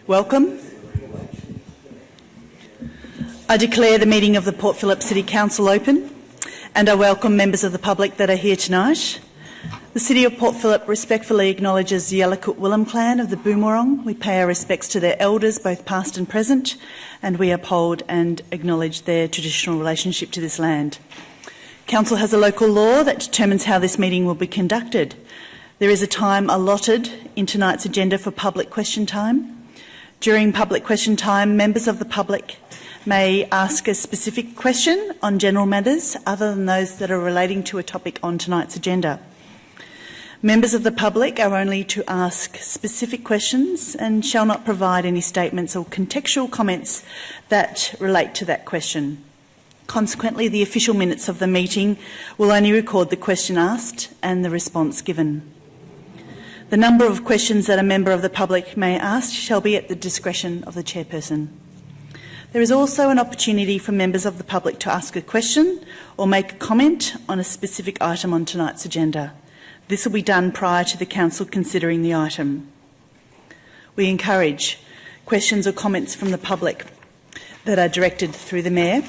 Welcome. I declare the meeting of the Port Phillip City Council open, and I welcome members of the public that are here tonight. The City of Port Phillip respectfully acknowledges the Yalukut Willem clan of the Boomerang. We pay our respects to their elders, both past and present, and we uphold and acknowledge their traditional relationship to this land. Council has a local law that determines how this meeting will be conducted. There is a time allotted in tonight's agenda for public question time. During public question time, members of the public may ask a specific question on general matters other than those that are relating to a topic on tonight's agenda. Members of the public are only to ask specific questions and shall not provide any statements or contextual comments that relate to that question. Consequently, the official minutes of the meeting will only record the question asked and the response given. The number of questions that a member of the public may ask shall be at the discretion of the chairperson. There is also an opportunity for members of the public to ask a question or make a comment on a specific item on tonight's agenda. This will be done prior to the council considering the item. We encourage questions or comments from the public that are directed through the Mayor,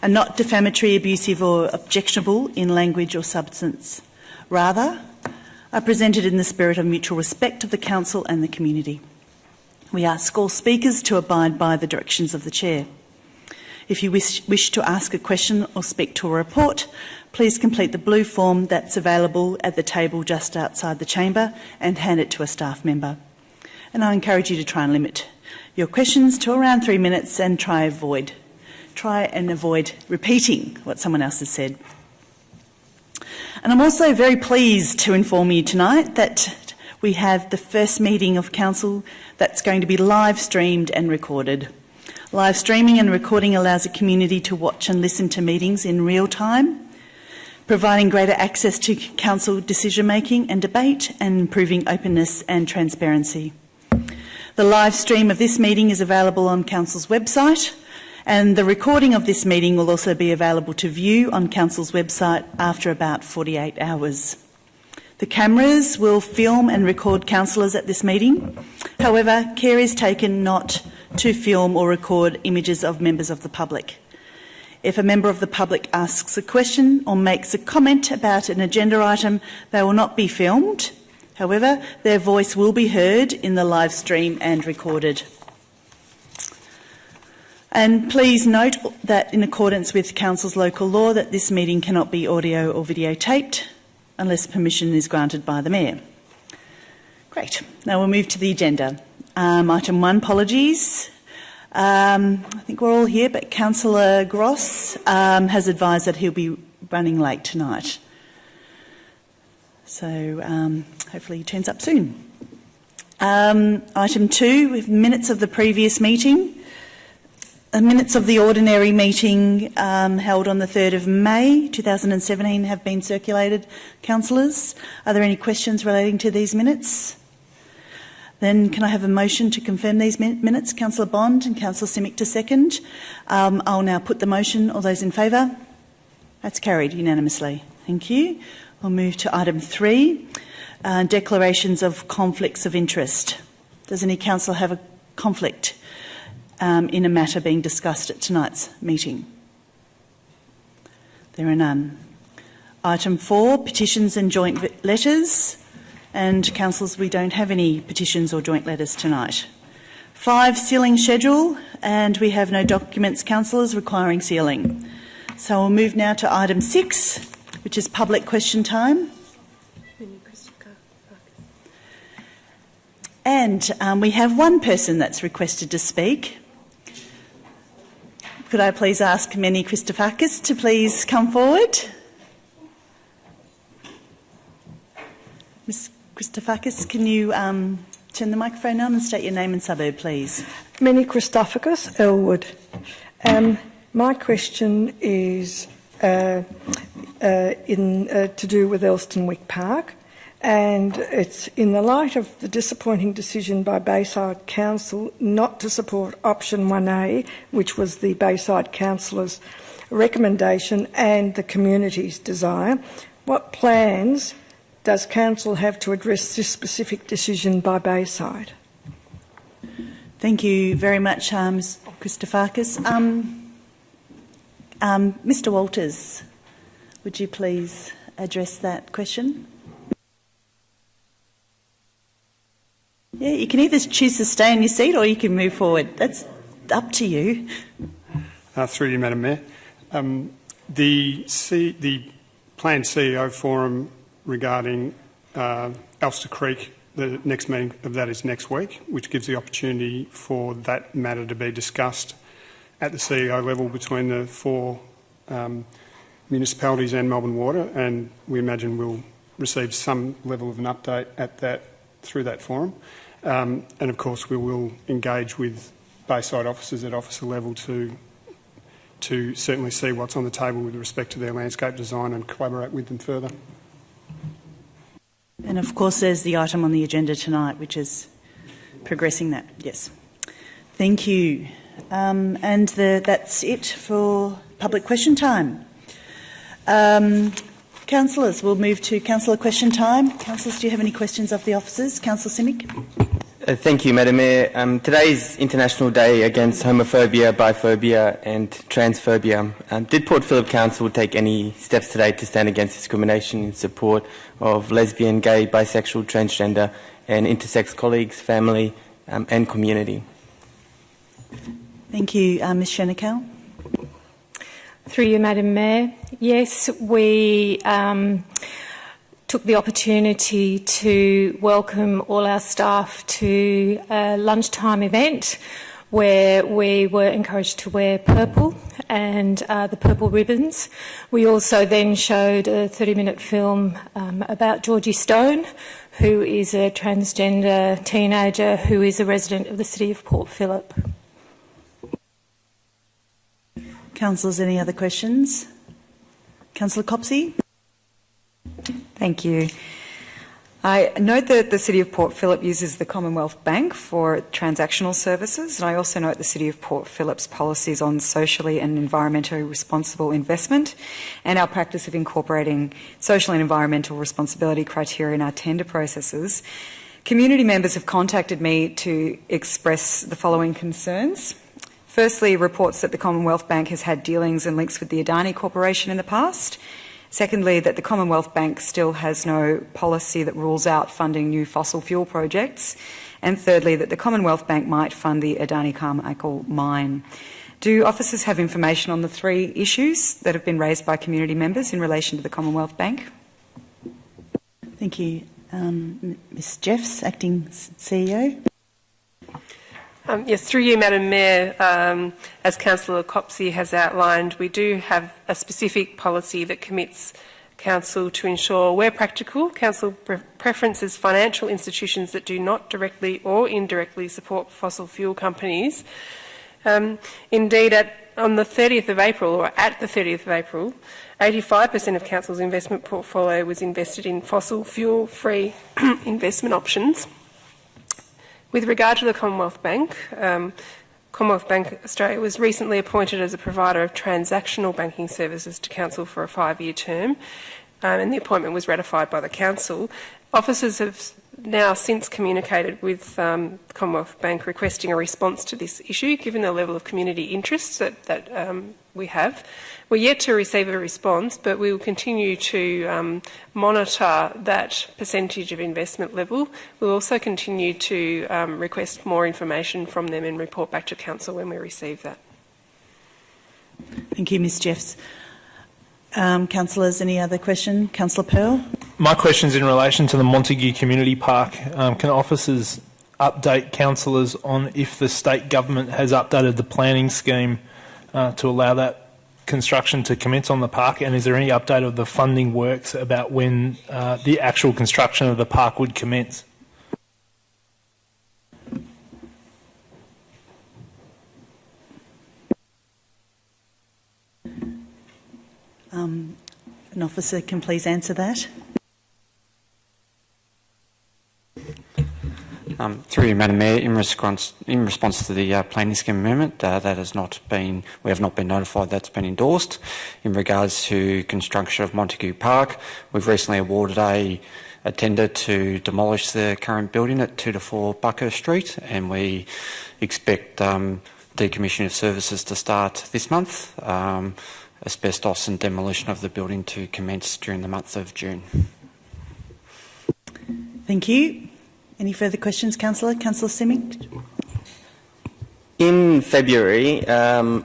are not defamatory, abusive or objectionable in language or substance. Rather, are presented in the spirit of mutual respect of the council and the community. We ask all speakers to abide by the directions of the chair. If you wish to ask a question or speak to a report, please complete the blue form that's available at the table just outside the chamber and hand it to a staff member. And I encourage you to try and limit your questions to around 3 minutes and try and avoid repeating what someone else has said. And I'm also very pleased to inform you tonight that we have the first meeting of council that's going to be live streamed and recorded. Live streaming and recording allows the community to watch and listen to meetings in real time, providing greater access to council decision making and debate and improving openness and transparency. The live stream of this meeting is available on council's website, and the recording of this meeting will also be available to view on council's website after about 48 hours. The cameras will film and record councillors at this meeting. However, care is taken not to film or record images of members of the public. If a member of the public asks a question or makes a comment about an agenda item, they will not be filmed. However, their voice will be heard in the live stream and recorded. And please note that in accordance with Council's local law that this meeting cannot be audio or videotaped unless permission is granted by the Mayor. Great. Now we'll move to the agenda. Item 1, apologies. I think we're all here, but Councillor Gross has advised that he'll be running late tonight. So hopefully he turns up soon. Item 2, with minutes of the previous meeting. The minutes of the ordinary meeting held on the 3rd of May 2017 have been circulated. Councillors, are there any questions relating to these minutes? Then can I have a motion to confirm these minutes? Councillor Bond and Councillor Simic to second. I'll now put the motion. All those in favour? That's carried unanimously. Thank you. We'll move to item 3, declarations of conflicts of interest. Does any councillor have a conflict in a matter being discussed at tonight's meeting? There are none. Item 4, petitions and joint letters. And councillors, we don't have any petitions or joint letters tonight. 5, sealing schedule, and we have no documents, councillors, requiring sealing. So we'll move now to item 6, which is public question time. And we have one person that's requested to speak. Could I please ask Meni Christofakis to please come forward? Ms Christofakis, can you turn the microphone on and state your name and suburb, please? Meni Christofakis, Elwood. My question is to do with Elstonwick Park, and it's in the light of the disappointing decision by Bayside Council not to support option 1A, which was the Bayside Councillor's recommendation and the community's desire. What plans does Council have to address this specific decision by Bayside? Thank you very much, Christopherkis. Mr Walters, would you please address that question? Yeah, you can either choose to stay in your seat or you can move forward. That's up to you. Through you, Madam Mayor. The planned CEO forum regarding Elster Creek, the next meeting of that is next week, which gives the opportunity for that matter to be discussed at the CEO level between the 4 municipalities and Melbourne Water, and we imagine we'll receive some level of an update at that through that forum. And of course we will engage with Bayside officers at officer level to certainly see what's on the table with respect to their landscape design and collaborate with them further. And of course there's the item on the agenda tonight which is progressing that, yes. Thank you. That's it for public question time. Councillors, we'll move to councillor question time. Councillors, do you have any questions of the officers? Councillor Simic. Thank you, Madam Mayor. Today is International Day against homophobia, biphobia and transphobia. Did Port Phillip Council take any steps today to stand against discrimination in support of lesbian, gay, bisexual, transgender and intersex colleagues, family and community? Thank you. Ms Shenikel. Through you, Madam Mayor. Yes, we took the opportunity to welcome all our staff to a lunchtime event where we were encouraged to wear purple and the purple ribbons. We also then showed a 30-minute film about Georgie Stone, who is a transgender teenager who is a resident of the city of Port Phillip. Councillors, any other questions? Councillor Copsey. Thank you. I note that the City of Port Phillip uses the Commonwealth Bank for transactional services, and I also note the City of Port Phillip's policies on socially and environmentally responsible investment and our practice of incorporating social and environmental responsibility criteria in our tender processes. Community members have contacted me to express the following concerns. Firstly, reports that the Commonwealth Bank has had dealings and links with the Adani Corporation in the past. Secondly, that the Commonwealth Bank still has no policy that rules out funding new fossil fuel projects. And thirdly, that the Commonwealth Bank might fund the Adani Carmichael mine. Do officers have information on the 3 issues that have been raised by community members in relation to the Commonwealth Bank? Thank you. Ms Jeffs, Acting CEO. Yes, through you, Madam Mayor, as Councillor Copsey has outlined, we do have a specific policy that commits Council to ensure, where practical, Council preferences financial institutions that do not directly or indirectly support fossil fuel companies. Indeed, on the 30th of April, or at the 30th of April, 85% of Council's investment portfolio was invested in fossil fuel-free investment options. With regard to the Commonwealth Bank, Commonwealth Bank Australia was recently appointed as a provider of transactional banking services to Council for a 5-year term, and the appointment was ratified by the Council. Officers have now since communicated with Commonwealth Bank requesting a response to this issue, given the level of community interest that we have. We're yet to receive a response, but we will continue to monitor that percentage of investment level. We'll also continue to request more information from them and report back to Council when we receive that. Thank you, Ms Jeffs. Councillors, any other question? Councillor Pearl. My question is in relation to the Montague Community Park. Can officers update councillors on if the state government has updated the planning scheme to allow that construction to commence on the park, and is there any update of the funding works about when the actual construction of the park would commence? An officer can please answer that. Through you, Madam Mayor, in response to the planning scheme amendment, we have not been notified that's been endorsed. In regards to construction of Montague Park, we've recently awarded a a tender to demolish the current building at 2 to 4 Buckhurst Street, and we expect decommissioning of services to start this month. Asbestos and demolition of the building to commence during the month of June. Thank you. Any further questions, Councillor? Councillor Simic? In February,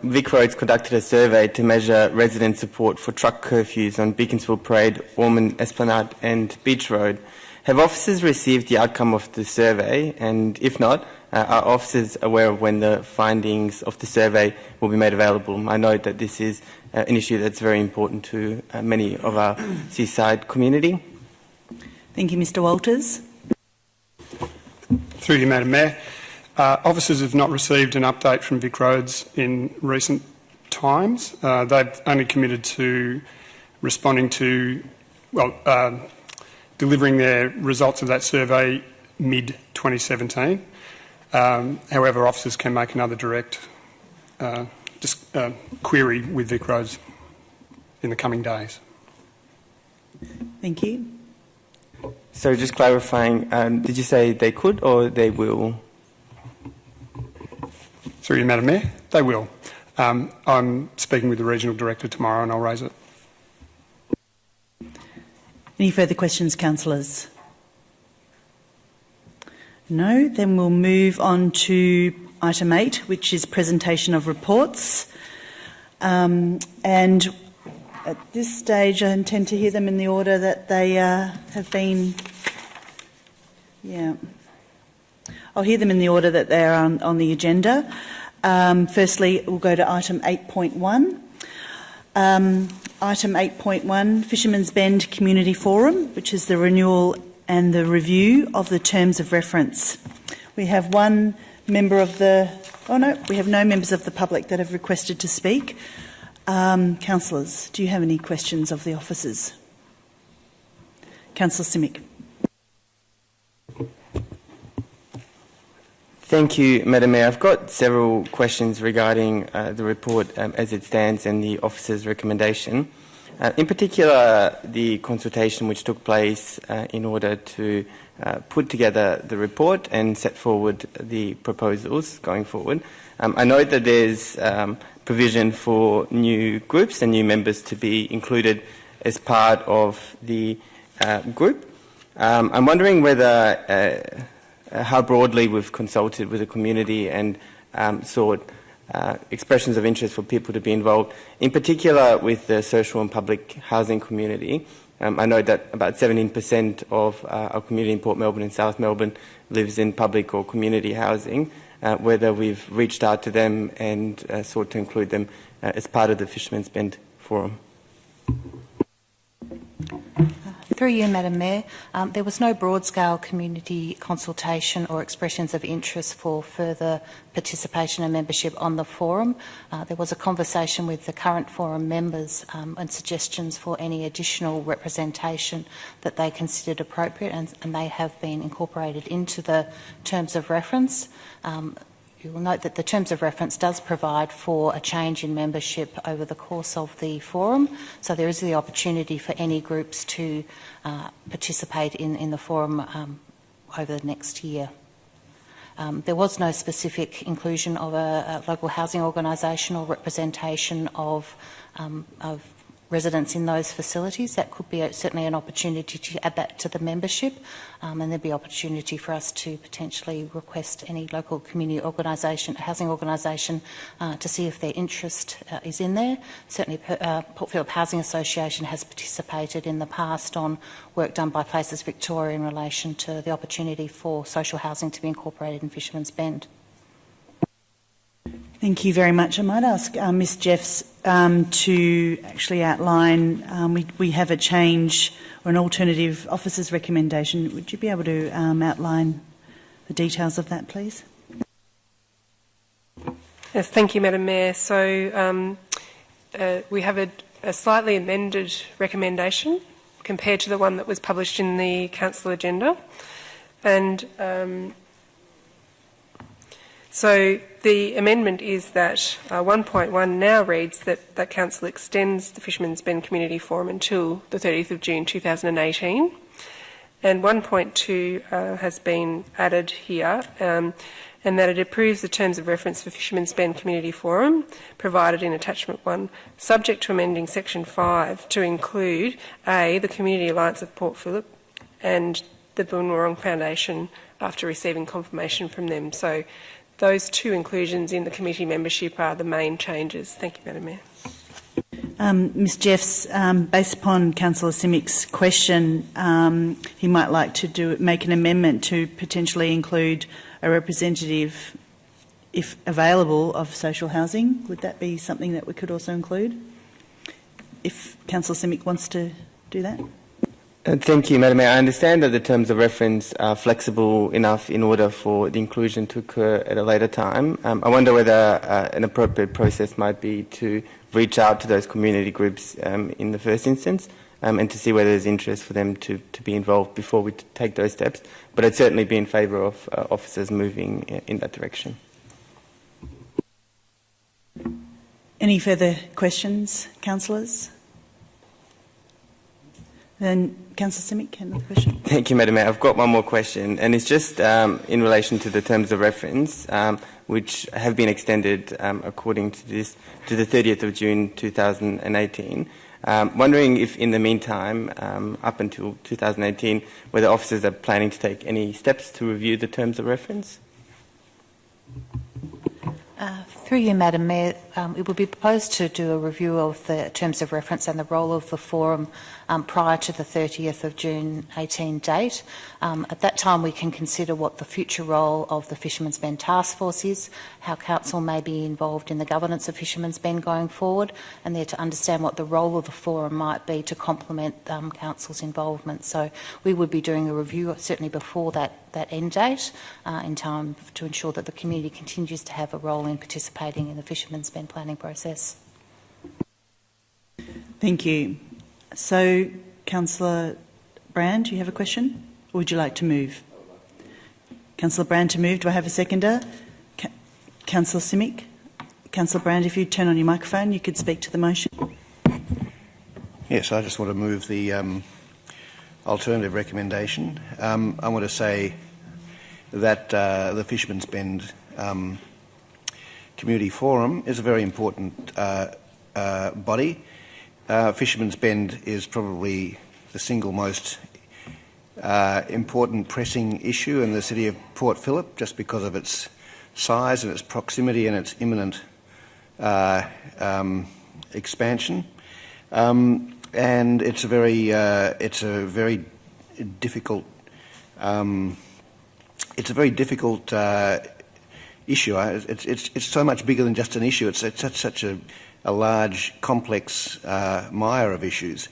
Vic Roads conducted a survey to measure resident support for truck curfews on Beaconsfield Parade, Ormond Esplanade and Beach Road. Have officers received the outcome of the survey? And if not, are officers aware of when the findings of the survey will be made available? I know that this is an issue that's very important to many of our seaside community. Thank you, Mr Walters. Through you, Madam Mayor. Officers have not received an update from Vic Roads in recent times. They've only committed to responding to, delivering their results of that survey mid-2017. However, officers can make another direct query with Vic Roads in the coming days. Thank you. So just clarifying, did you say they could or they will? Through you, Madam Mayor, they will. I'm speaking with the Regional Director tomorrow and I'll raise it. Any further questions, councillors? No? Then we'll move on to item 8, which is presentation of reports. And at this stage, I intend to hear them in the order that they have been... I'll hear them in the order that they are on the agenda. Firstly, we'll go to item 8.1. Item 8.1, Fisherman's Bend Community Forum, which is the renewal and the review of the terms of reference. We have one member of the... Oh no, we have no members of the public that have requested to speak. Councillors, do you have any questions of the officers? Councillor Simic. Thank you, Madam Mayor. I've got several questions regarding the report as it stands and the officer's recommendation. In particular, the consultation which took place in order to put together the report and set forward the proposals going forward. I know that there's provision for new groups and new members to be included as part of the group. I'm wondering whether how broadly we've consulted with the community and sought expressions of interest for people to be involved, in particular with the social and public housing community. I know that about 17% of our community in Port Melbourne and South Melbourne lives in public or community housing, whether we've reached out to them and sought to include them as part of the Fisherman's Bend Forum. Through you, Madam Mayor, there was no broad-scale community consultation or expressions of interest for further participation and membership on the forum. There was a conversation with the current forum members and suggestions for any additional representation that they considered appropriate, and they have been incorporated into the terms of reference. You will note that the terms of reference does provide for a change in membership over the course of the forum, so there is the opportunity for any groups to participate in the forum over the next year. There was no specific inclusion of a local housing organisation or representation of residents in those facilities. That could be certainly an opportunity to add that to the membership, and there'd be opportunity for us to potentially request any local community organisation, housing organisation, to see if their interest is in there. Certainly Port Phillip Housing Association has participated in the past on work done by Places Victoria in relation to the opportunity for social housing to be incorporated in Fisherman's Bend. Thank you very much. I might ask Ms Jeffs to actually outline, we have a change or an alternative officer's recommendation. Would you be able to outline the details of that, please? Yes, thank you, Madam Mayor. So we have a slightly amended recommendation compared to the one that was published in the Council agenda. And so the amendment is that 1.1 now reads that Council extends the Fisherman's Bend Community Forum until the 30th of June 2018. And 1.2 has been added here, and that it approves the terms of reference for Fishermans Bend Community Forum provided in Attachment 1, subject to amending Section 5 to include A, the Community Alliance of Port Phillip and the Boon Wurrung Foundation after receiving confirmation from them. So those two inclusions in the committee membership are the main changes. Thank you, Madam Mayor. Ms Jeffs, based upon Councillor Simic's question, he might like to make an amendment to potentially include a representative, if available, of social housing. Would that be something that we could also include? If Councillor Simic wants to do that. Thank you, Madam Mayor. I understand that the terms of reference are flexible enough in order for the inclusion to occur at a later time. I wonder whether an appropriate process might be to reach out to those community groups in the first instance and to see whether there's interest for them to be involved before we take those steps. But I'd certainly be in favour of officers moving in that direction. Any further questions, councillors? Then, Councillor Simic, another question. Thank you, Madam Mayor. I've got one more question, and it's just in relation to the terms of reference, which have been extended according to this to the 30th of June 2018. Wondering if, in the meantime, up until 2018, whether officers are planning to take any steps to review the terms of reference? Through you, Madam Mayor, it would be proposed to do a review of the terms of reference and the role of the forum prior to the 30th of June 18 date. At that time, we can consider what the future role of the Fishermans Bend Task Force is, how Council may be involved in the governance of Fishermans Bend going forward, and there to understand what the role of the forum might be to complement Council's involvement. So we would be doing a review certainly before that end date in time to ensure that the community continues to have a role in participating in the Fisherman's Bend planning process. Thank you. So, Councillor Brand, do you have a question? Or would you like to move? Councillor Brand to move. Do I have a seconder? Councillor Simic? Councillor Brand, if you turn on your microphone, you could speak to the motion. Yes, I just want to move the alternative recommendation. I want to say that the Fisherman's Bend Community Forum is a very important body. Fisherman's Bend is probably the single most important pressing issue in the city of Port Phillip, just because of its size and its proximity and its imminent expansion. And it's a very difficult issue. It's so much bigger than just an issue. It's such a large, complex mire of issues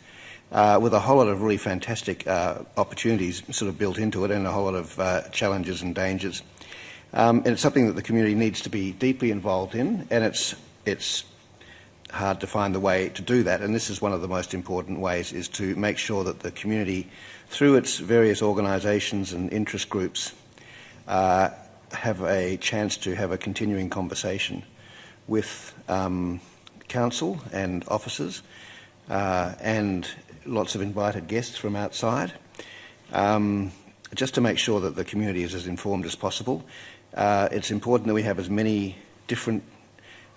with a whole lot of really fantastic opportunities sort of built into it, and a whole lot of challenges and dangers. And it's something that the community needs to be deeply involved in, and it's hard to find the way to do that. And this is one of the most important ways, is to make sure that the community, through its various organisations and interest groups, have a chance to have a continuing conversation with Council and officers and lots of invited guests from outside, just to make sure that the community is as informed as possible. It's important that we have as many different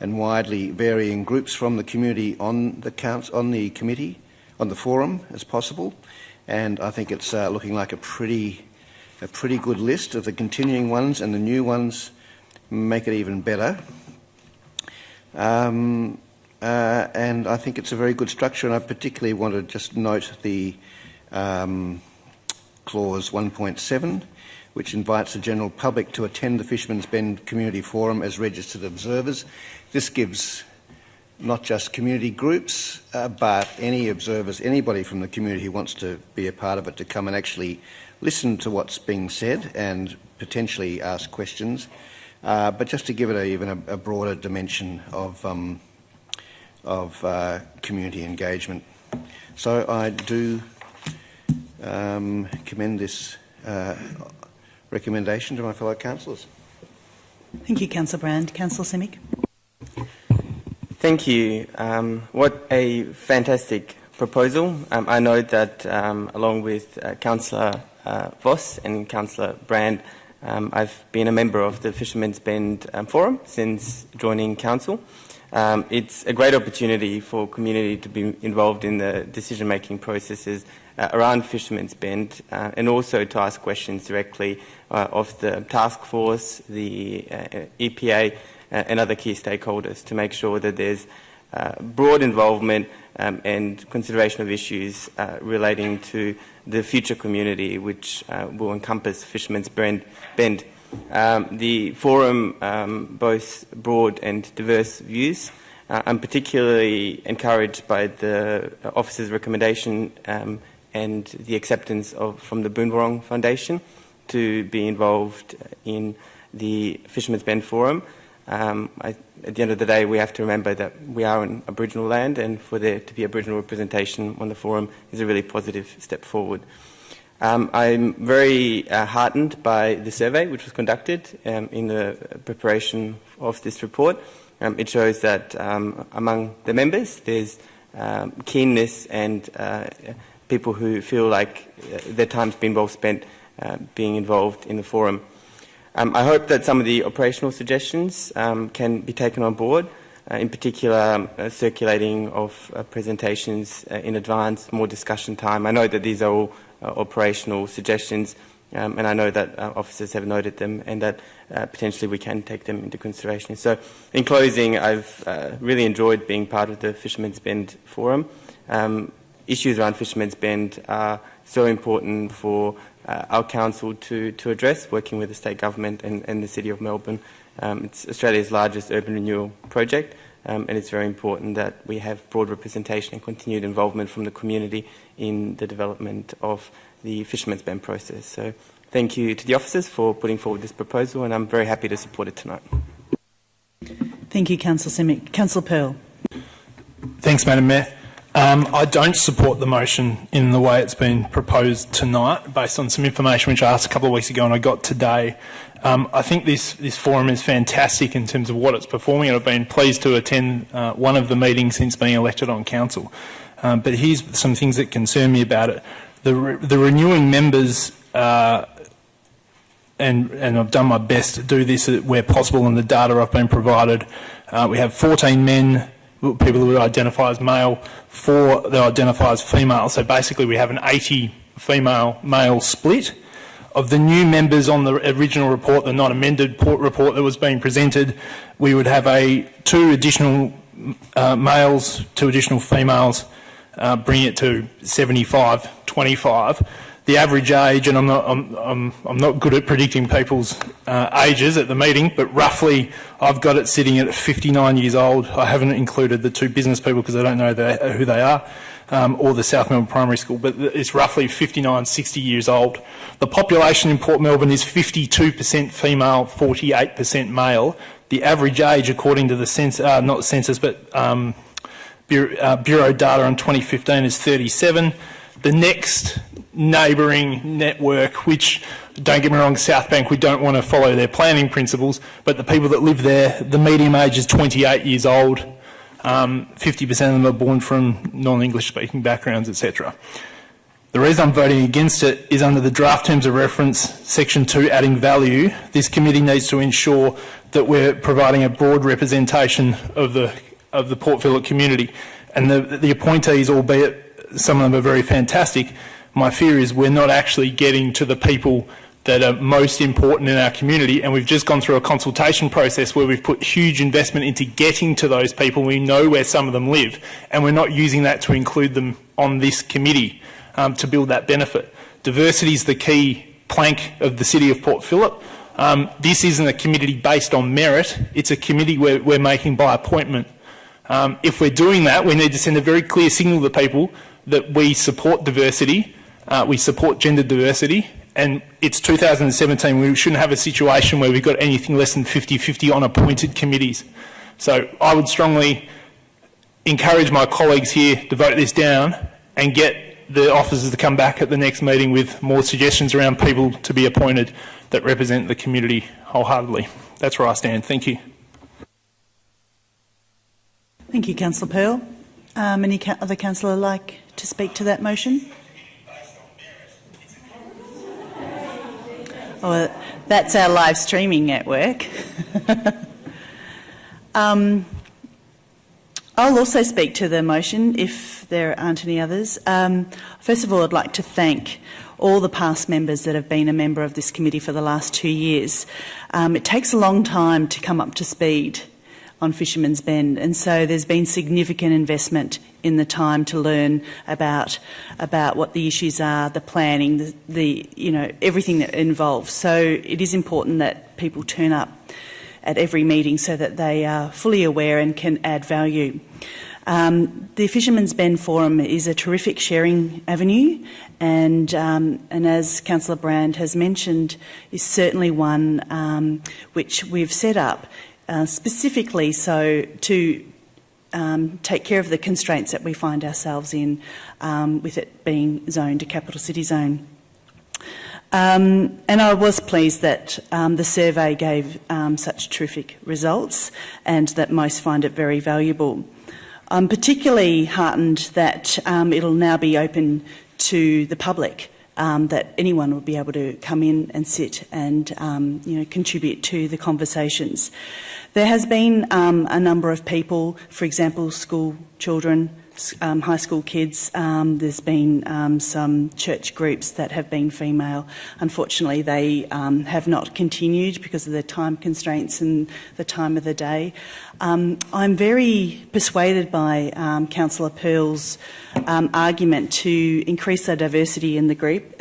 and widely varying groups from the community on the committee, on the forum, as possible. And I think it's looking like a pretty good list of the continuing ones, and the new ones make it even better. And I think it's a very good structure, and I particularly want to just note the clause 1.7, which invites the general public to attend the Fisherman's Bend Community Forum as registered observers. This gives not just community groups, but any observers, anybody from the community who wants to be a part of it, to come and actually listen to what's being said and potentially ask questions, but just to give it even a broader dimension of community engagement. So I do commend this recommendation to my fellow councillors. Thank you, Councillor Brand. Councillor Simic. Thank you. What a fantastic proposal. I know that along with Councillor Voss and Councillor Brand, I've been a member of the Fisherman's Bend Forum since joining Council. It's a great opportunity for community to be involved in the decision-making processes around Fisherman's Bend and also to ask questions directly of the task force, the EPA and other key stakeholders to make sure that there's broad involvement and consideration of issues relating to the future community, which will encompass Fisherman's Bend. The forum boasts broad and diverse views. I'm particularly encouraged by the officer's recommendation and the acceptance from the Boonwurrung Foundation to be involved in the Fisherman's Bend Forum. At the end of the day, we have to remember that we are on Aboriginal land, and for there to be Aboriginal representation on the forum is a really positive step forward. I'm very heartened by the survey which was conducted in the preparation of this report. It shows that among the members there's keenness and people who feel like their time's been well spent being involved in the forum. I hope that some of the operational suggestions can be taken on board, in particular circulating of presentations in advance, more discussion time. I know that these are all operational suggestions, and I know that officers have noted them and that potentially we can take them into consideration. So in closing, I've really enjoyed being part of the Fisherman's Bend Forum. Issues around Fisherman's Bend are so important for our council to address, working with the state government and the City of Melbourne. It's Australia's largest urban renewal project, and it's very important that we have broad representation and continued involvement from the community in the development of the Fisherman's Bend process. So thank you to the officers for putting forward this proposal, and I'm very happy to support it tonight. Thank you, Councillor Simic. Councillor Pearl. Thanks, Madam Mayor. I don't support the motion in the way it's been proposed tonight, based on some information which I asked a couple of weeks ago and I got today. I think this forum is fantastic in terms of what it's performing, and I've been pleased to attend one of the meetings since being elected on council. But here's some things that concern me about it. The renewing members, and I've done my best to do this where possible in the data I've been provided. We have 14 men, people who would identify as male, 4 that identify as female. So basically we have an 80 female-male split. Of the new members on the original report, the non-amended report that was being presented, we would have 2 additional males, 2 additional females, bringing it to 75-25. The average age, and I'm not good at predicting people's ages at the meeting, but roughly I've got it sitting at 59 years old. I haven't included the 2 business people because I don't know who they are, or the South Melbourne Primary School, but it's roughly 59, 60 years old. The population in Port Melbourne is 52% female, 48% male. The average age, according to the not census, but Bureau data on 2015 is 37. The next neighbouring network, which, don't get me wrong, South Bank, we don't want to follow their planning principles, but the people that live there, the median age is 28 years old. 50% of them are born from non-English speaking backgrounds, etc. The reason I'm voting against it is under the draft terms of reference, section 2, adding value. This committee needs to ensure that we're providing a broad representation of the Port Phillip community, and the appointees, albeit some of them are very fantastic, my fear is we're not actually getting to the people that are most important in our community, and we've just gone through a consultation process where we've put huge investment into getting to those people. We know where some of them live, and we're not using that to include them on this committee to build that benefit. Diversity is the key plank of the City of Port Phillip. This isn't a committee based on merit, it's a committee we're making by appointment. If we're doing that, we need to send a very clear signal to people that we support diversity, we support gender diversity, and it's 2017. We shouldn't have a situation where we've got anything less than 50-50 on appointed committees. So I would strongly encourage my colleagues here to vote this down and get the officers to come back at the next meeting with more suggestions around people to be appointed that represent the community wholeheartedly. That's where I stand. Thank you. Thank you, Councillor Pearl. Any other councillor like to speak to that motion? Oh, that's our live streaming network. I'll also speak to the motion if there aren't any others. First of all, I'd like to thank all the past members that have been a member of this committee for the last 2 years. It takes a long time to come up to speed on Fisherman's Bend, and so there's been significant investment in the time to learn about what the issues are, the planning, the everything that involves. So it is important that people turn up at every meeting so that they are fully aware and can add value. The Fisherman's Bend Forum is a terrific sharing avenue, and as Councillor Brand has mentioned, is certainly one which we've set up specifically so to take care of the constraints that we find ourselves in with it being zoned a capital city zone. And I was pleased that the survey gave such terrific results and that most find it very valuable. I'm particularly heartened that it'll now be open to the public, that anyone will be able to come in and sit and contribute to the conversations. There has been a number of people, for example, school children, high school kids. There's been some church groups that have been female. Unfortunately, they have not continued because of the time constraints and the time of the day. I'm very persuaded by Councillor Pearl's argument to increase the diversity in the group.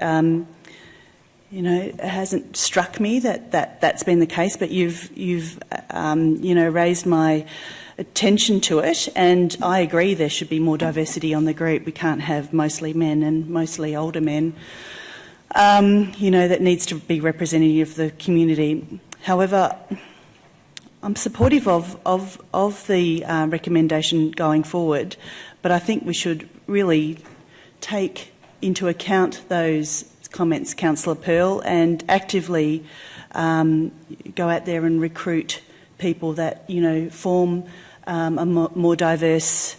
It hasn't struck me that's been the case, but you've raised my attention to it, and I agree there should be more diversity on the group. We can't have mostly men and mostly older men. That needs to be representative of the community. However, I'm supportive of the recommendation going forward, but I think we should really take into account those comments, Councillor Pearl, and actively go out there and recruit people that form a more diverse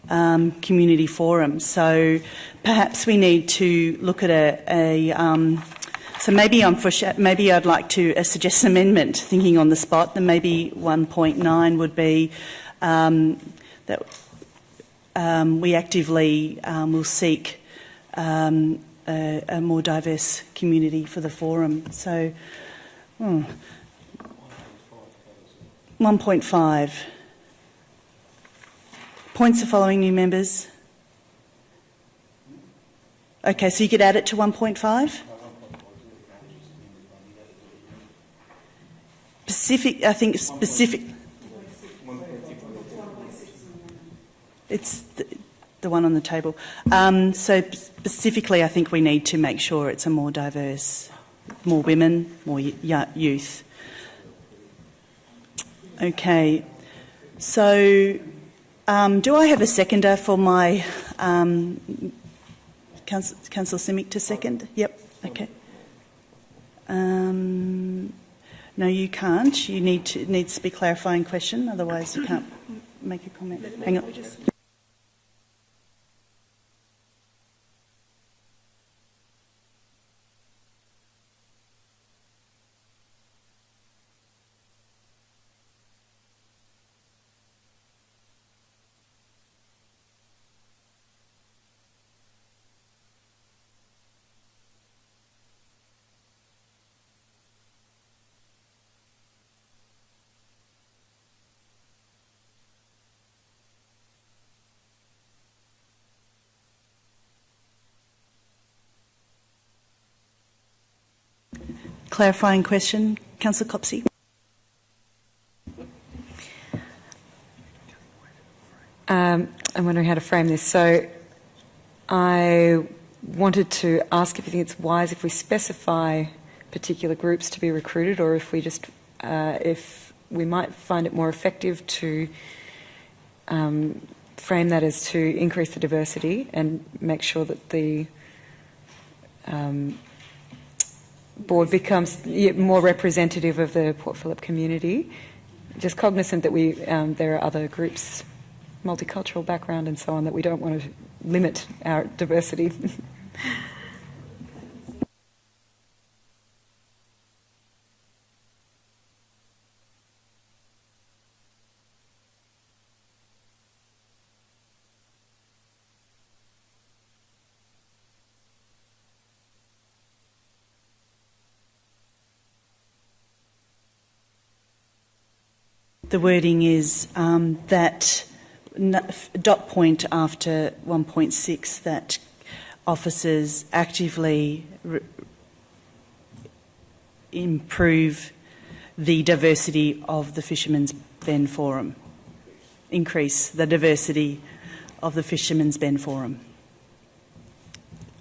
community forum. So perhaps we need to look at so maybe I'd like to suggest an amendment, thinking on the spot, and maybe 1.9 would be that we actively will seek a more diverse community for the forum. So 1.5. Points of following new members. Okay, so you could add it to 1.5? Specific. It's the one on the table. So specifically, I think we need to make sure it's a more diverse, more women, more youth. Okay, so do I have a seconder for my Councillor Simic to second? Yep. Okay. No, you can't. You needs to be clarifying question. Otherwise, you can't make a comment. Hang on. Clarifying question, Councillor Copsey. I'm wondering how to frame this. So I wanted to ask if you think it's wise if we specify particular groups to be recruited, or if we just, if we might find it more effective to frame that as to increase the diversity and make sure that the board becomes more representative of the Port Phillip community, just cognizant that there are other groups, multicultural background and so on, that we don't want to limit our diversity. The wording is that dot point after 1.6 that officers actively improve the diversity of the Fisherman's Bend Forum. Increase the diversity of the Fisherman's Bend Forum.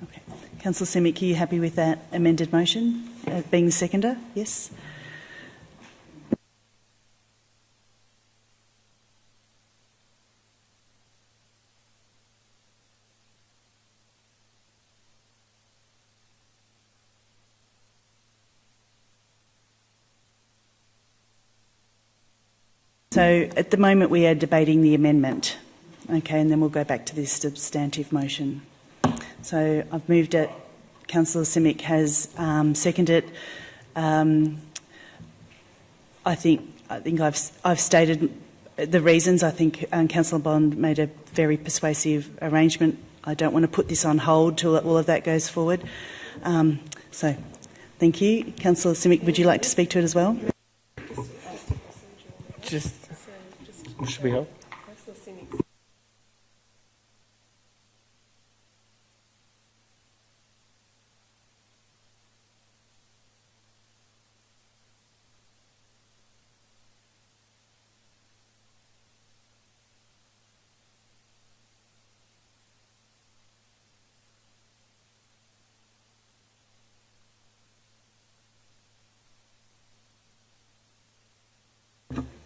Okay. Councillor Simic, are you happy with that amended motion being the seconder? Yes. So at the moment we are debating the amendment, okay, and then we'll go back to this substantive motion. So I've moved it. Councillor Simic has seconded it. I think I've stated the reasons. I think Councillor Bond made a very persuasive arrangement. I don't want to put this on hold till all of that goes forward. So thank you. Councillor Simic, would you like to speak to it as well? Should we help?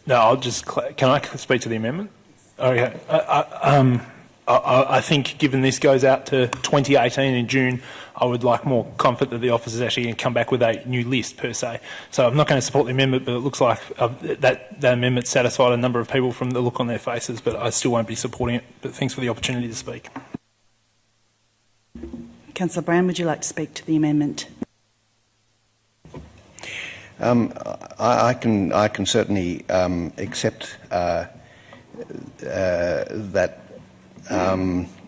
No, I'll just. Can I speak to the amendment? Okay. I think, given this goes out to 2018 in June, I would like more comfort that the officers actually going to come back with a new list per se. So I'm not going to support the amendment, but it looks like that amendment satisfied a number of people from the look on their faces. But I still won't be supporting it. But thanks for the opportunity to speak. Councillor Brown, would you like to speak to the amendment? I can certainly accept that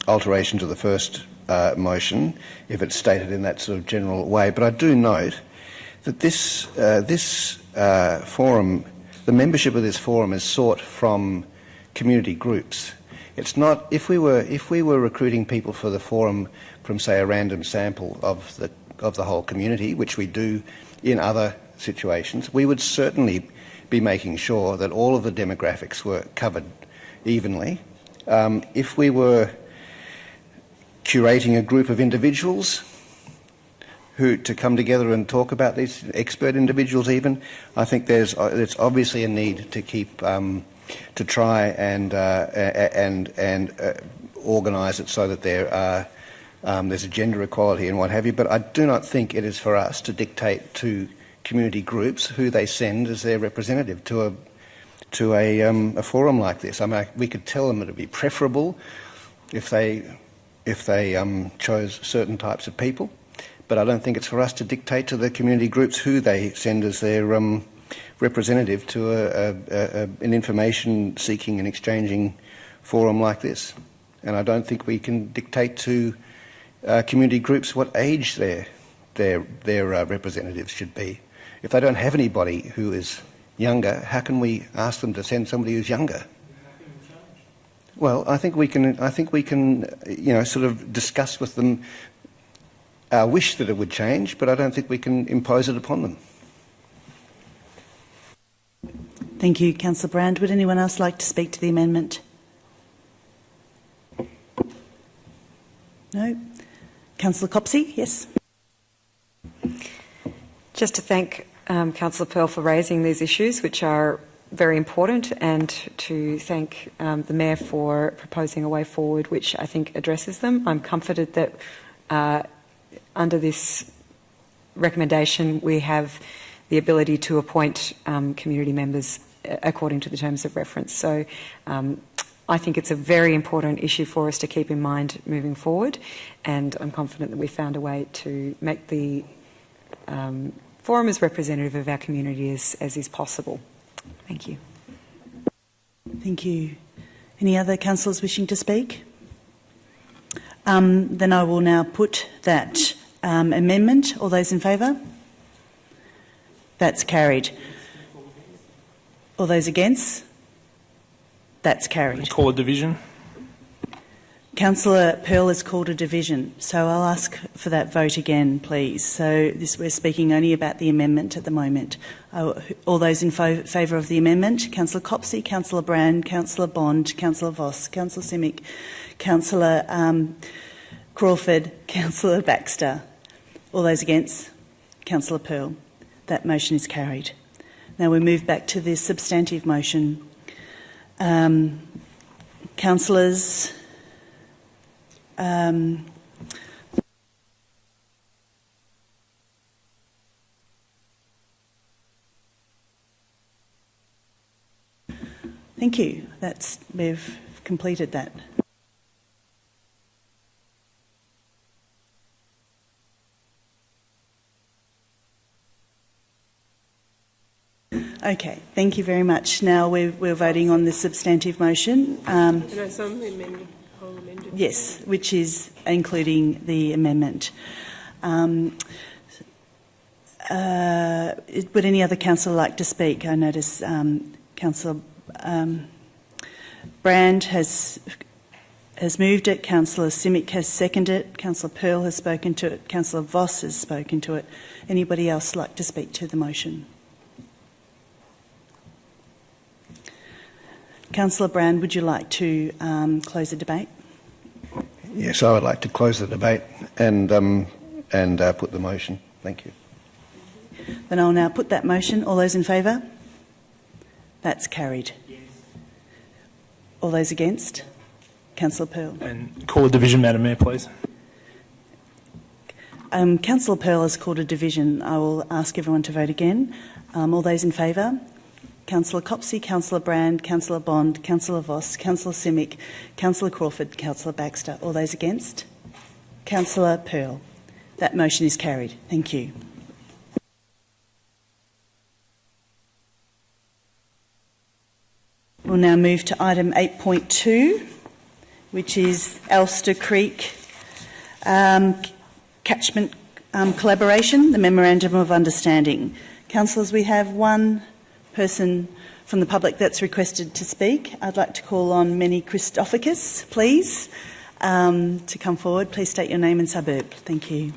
alteration to the first motion if it's stated in that sort of general way. But I do note that this forum, the membership of this forum, is sought from community groups. It's not if we were recruiting people for the forum from, say, a random sample of the whole community, which we do in other situations, we would certainly be making sure that all of the demographics were covered evenly. If we were curating a group of individuals to come together and talk about these, expert individuals even, I think there's obviously a need to keep to try and organise it so that there's a gender equality and what have you. But I do not think it is for us to dictate to community groups who they send as their representative to a forum like this. I mean, we could tell them that it would be preferable if they chose certain types of people, but I don't think it's for us to dictate to the community groups who they send as their representative to an information-seeking and exchanging forum like this. And I don't think we can dictate to community groups what age their representatives should be. If they don't have anybody who is younger, how can we ask them to send somebody who's younger? Well, I think we can, sort of discuss with them our wish that it would change, but I don't think we can impose it upon them. Thank you, Councillor Brand. Would anyone else like to speak to the amendment? No. Councillor Copsey, yes. Just to thank Councillor Pearl for raising these issues, which are very important, and to thank the Mayor for proposing a way forward which I think addresses them. I'm comforted that under this recommendation we have the ability to appoint community members according to the terms of reference. So I think it's a very important issue for us to keep in mind moving forward, and I'm confident that we found a way to make the forum as representative of our community as is possible. Thank you. Thank you. Any other councillors wishing to speak? Then I will now put that amendment. All those in favour? That's carried. All those against? That's carried. Call a division. Councillor Pearl has called a division, so I'll ask for that vote again, please. So we're speaking only about the amendment at the moment. All those in favour of the amendment? Councillor Copsey, Councillor Brand, Councillor Bond, Councillor Voss, Councillor Simic, Councillor Crawford, Councillor Baxter. All those against? Councillor Pearl. That motion is carried. Now we move back to the substantive motion. Councillors... Thank you. We've completed that. Okay, thank you very much. Now we're voting on the substantive motion. Yes, which is including the amendment. Would any other councillor like to speak? I notice Councillor Brand has moved it, Councillor Simic has seconded it, Councillor Pearl has spoken to it, Councillor Voss has spoken to it. Anybody else like to speak to the motion? Councillor Brand, would you like to close the debate? Yes, I would like to close the debate and put the motion. Thank you. Then I'll now put that motion. All those in favour? That's carried. Yes. All those against? Councillor Pearl. And call a division, Madam Mayor, please. Councillor Pearl has called a division. I will ask everyone to vote again. All those in favour? Councillor Copsey, Councillor Brand, Councillor Bond, Councillor Voss, Councillor Simic, Councillor Crawford, Councillor Baxter. All those against? Councillor Pearl. That motion is carried. Thank you. We'll now move to item 8.2, which is Elster Creek Catchment collaboration, the Memorandum of Understanding. Councillors, we have one person from the public that's requested to speak. I'd like to call on Manny Christophakis, please, to come forward. Please state your name and suburb. Thank you.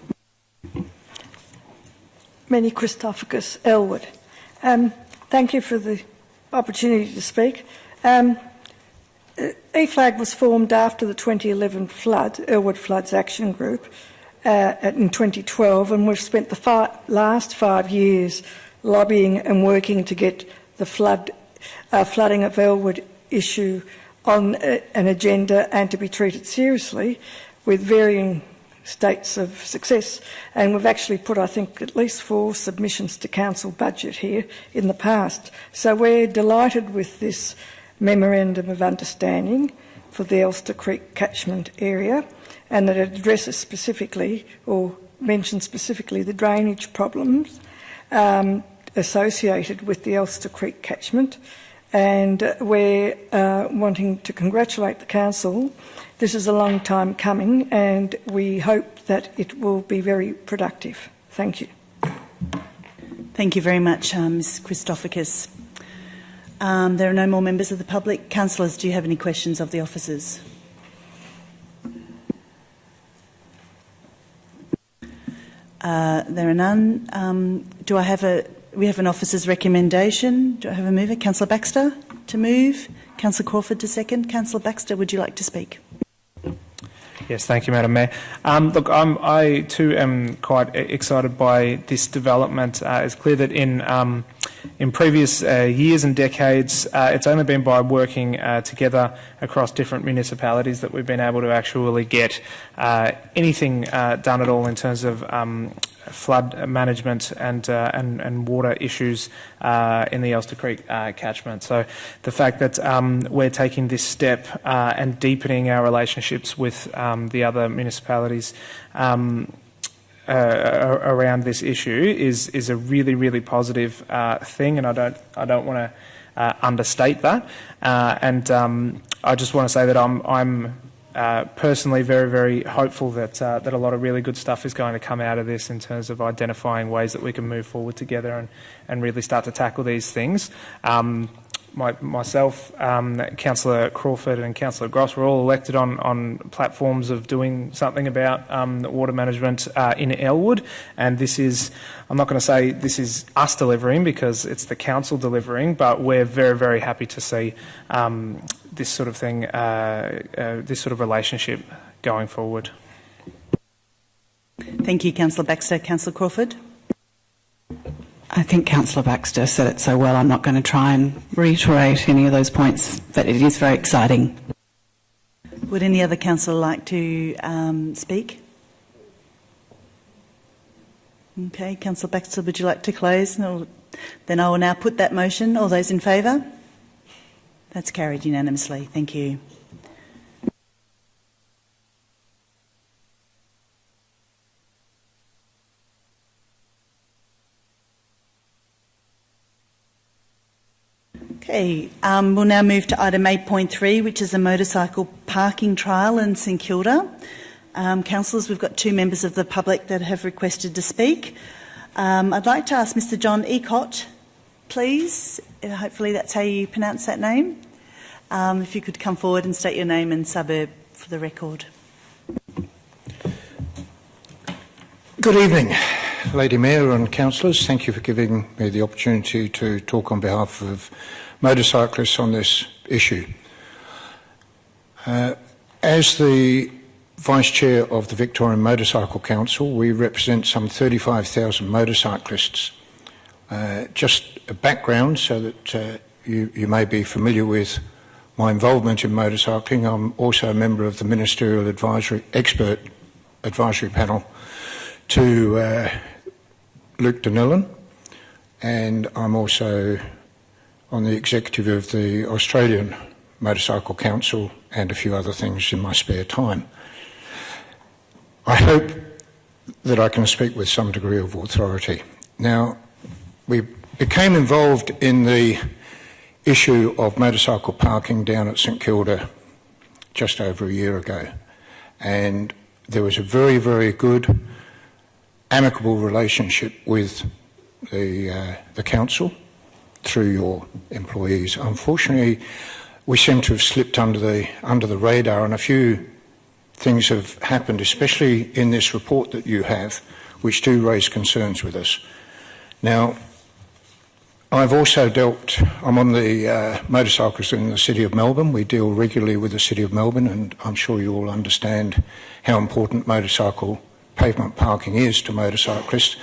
Manny Christophakis, Elwood. Thank you for the opportunity to speak. EFLAG was formed after the 2011 flood, Elwood Floods Action Group, in 2012, and we've spent the last 5 years lobbying and working to get the flooding of Elwood issue on an agenda and to be treated seriously with varying states of success. And we've actually put, I think, at least 4 submissions to council budget here in the past. So we're delighted with this Memorandum of Understanding for the Elster Creek catchment area, and that it addresses specifically or mentions specifically the drainage problems associated with the Elster Creek catchment, and we're wanting to congratulate the council. This is a long time coming, and we hope that it will be very productive. Thank you. Thank you very much, Ms Christophakis. There are no more members of the public. Councillors, do you have any questions of the officers? There are none. We have an officer's recommendation. Do I have a mover? Councillor Baxter to move. Councillor Crawford to second. Councillor Baxter, would you like to speak? Yes, thank you, Madam Mayor. Look, I too am quite excited by this development. It's clear that in previous years and decades, it's only been by working together across different municipalities that we've been able to actually get anything done at all in terms of flood management and water issues in the Elster Creek catchment. So the fact that we're taking this step and deepening our relationships with the other municipalities around this issue is a really, really positive thing, and I don't want to understate that. I just want to say that I'm personally very, very hopeful that a lot of really good stuff is going to come out of this in terms of identifying ways that we can move forward together and really start to tackle these things. myself, Councillor Crawford and Councillor Gross were all elected on platforms of doing something about water management in Elwood, and this is, I'm not going to say this is us delivering because it's the council delivering, but we're very, very happy to see this sort of thing, this sort of relationship going forward. Thank you, Councillor Baxter. Councillor Crawford. I think Councillor Baxter said it so well. I'm not going to try and reiterate any of those points, but it is very exciting. Would any other councillor like to speak? Okay, Councillor Baxter, would you like to close? No, then I will now put that motion. All those in favour? That's carried unanimously. Thank you. Okay, we'll now move to item 8.3, which is a motorcycle parking trial in St Kilda. Councillors, we've got 2 members of the public that have requested to speak. I'd like to ask Mr John Ecott, please. Hopefully that's how you pronounce that name. If you could come forward and state your name and suburb for the record. Good evening, Lady Mayor and councillors. Thank you for giving me the opportunity to talk on behalf of motorcyclists on this issue. As the Vice Chair of the Victorian Motorcycle Council, we represent some 35,000 motorcyclists. Just a background so that you may be familiar with my involvement in motorcycling. I'm also a member of the Ministerial Expert Advisory Panel to Luke Donnellan, and I'm also on the executive of the Australian Motorcycle Council and a few other things in my spare time. I hope that I can speak with some degree of authority. Now, we became involved in the issue of motorcycle parking down at St Kilda just over a year ago, and there was a very, very good amicable relationship with the council through your employees. Unfortunately, we seem to have slipped under the radar, and a few things have happened, especially in this report that you have, which do raise concerns with us. Now, I've also I'm on the motorcycles in the City of Melbourne. We deal regularly with the City of Melbourne, and I'm sure you all understand how important motorcycle pavement parking is to motorcyclists,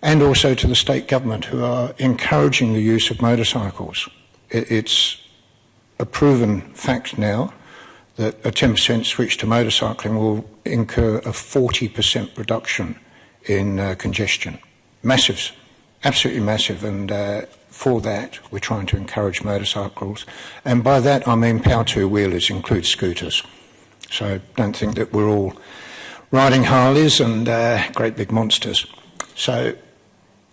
and also to the state government, who are encouraging the use of motorcycles. It's a proven fact now that a 10% switch to motorcycling will incur a 40% reduction in congestion. Massive, absolutely massive, and for that we're trying to encourage motorcycles, and by that I mean power two-wheelers, include scooters. So don't think that we're all riding Harleys and great big monsters. So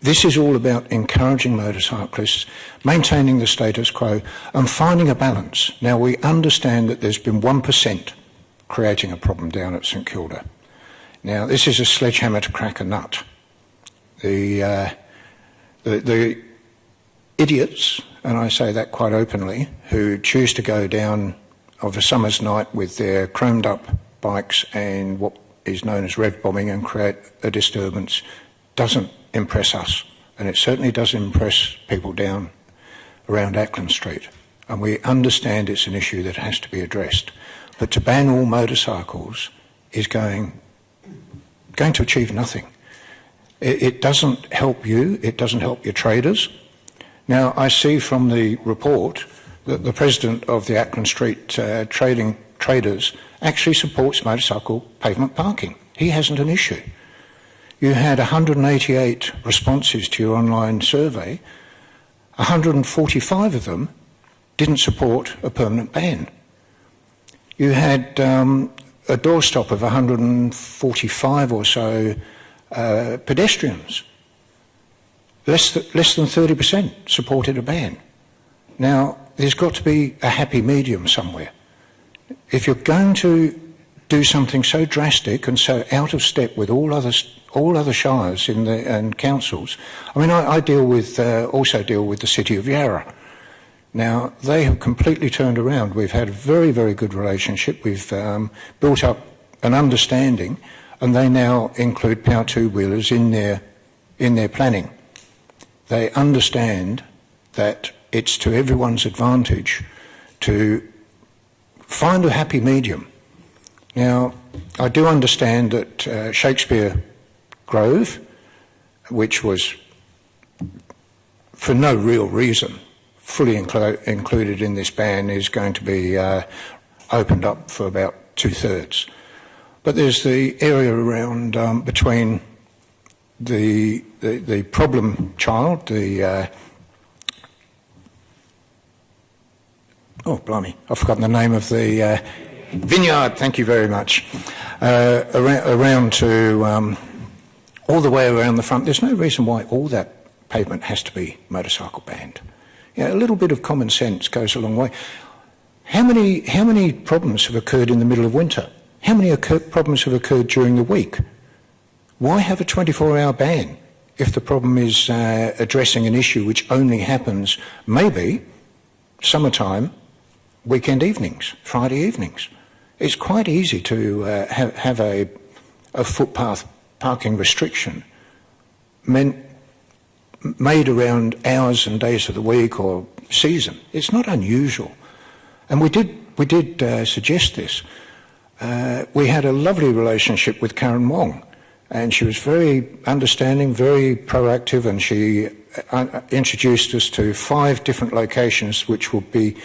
this is all about encouraging motorcyclists, maintaining the status quo and finding a balance. Now, we understand that there's been 1% creating a problem down at St Kilda. Now, this is a sledgehammer to crack a nut. The idiots, and I say that quite openly, who choose to go down of a summer's night with their chromed up bikes and what is known as rev bombing and create a disturbance, doesn't impress us, and it certainly doesn't impress people down around Ackland Street, and we understand it's an issue that has to be addressed. But to ban all motorcycles is going to achieve nothing. It doesn't help you, it doesn't help your traders. Now, I see from the report that the president of the Ackland Street traders actually supports motorcycle pavement parking. He hasn't an issue. You had 188 responses to your online survey. 145 of them didn't support a permanent ban. You had a doorstop of 145 or so pedestrians. Less than 30% supported a ban. Now, there's got to be a happy medium somewhere. If you're going to do something so drastic and so out of step with all other shires and councils, I mean, I also deal with the City of Yarra. Now, they have completely turned around. We've had a very, very good relationship. We've built up an understanding, and they now include power two-wheelers in their planning. They understand that it's to everyone's advantage to find a happy medium. Now, I do understand that Shakespeare Grove, which was for no real reason fully included in this ban, is going to be opened up for about 2/3. But there's the area around between the problem child, oh blimey, I've forgotten the name of the vineyard. Thank you very much. Around to all the way around the front. There's no reason why all that pavement has to be motorcycle banned. You know, a little bit of common sense goes a long way. How many problems have occurred in the middle of winter? How many problems have occurred during the week? Why have a 24-hour ban if the problem is addressing an issue which only happens maybe summertime, weekend evenings, Friday evenings? It's quite easy to have a footpath parking restriction made around hours and days of the week or season. It's not unusual. And we did suggest this. We had a lovely relationship with Karen Wong, and she was very understanding, very proactive, and she introduced us to 5 different locations which will be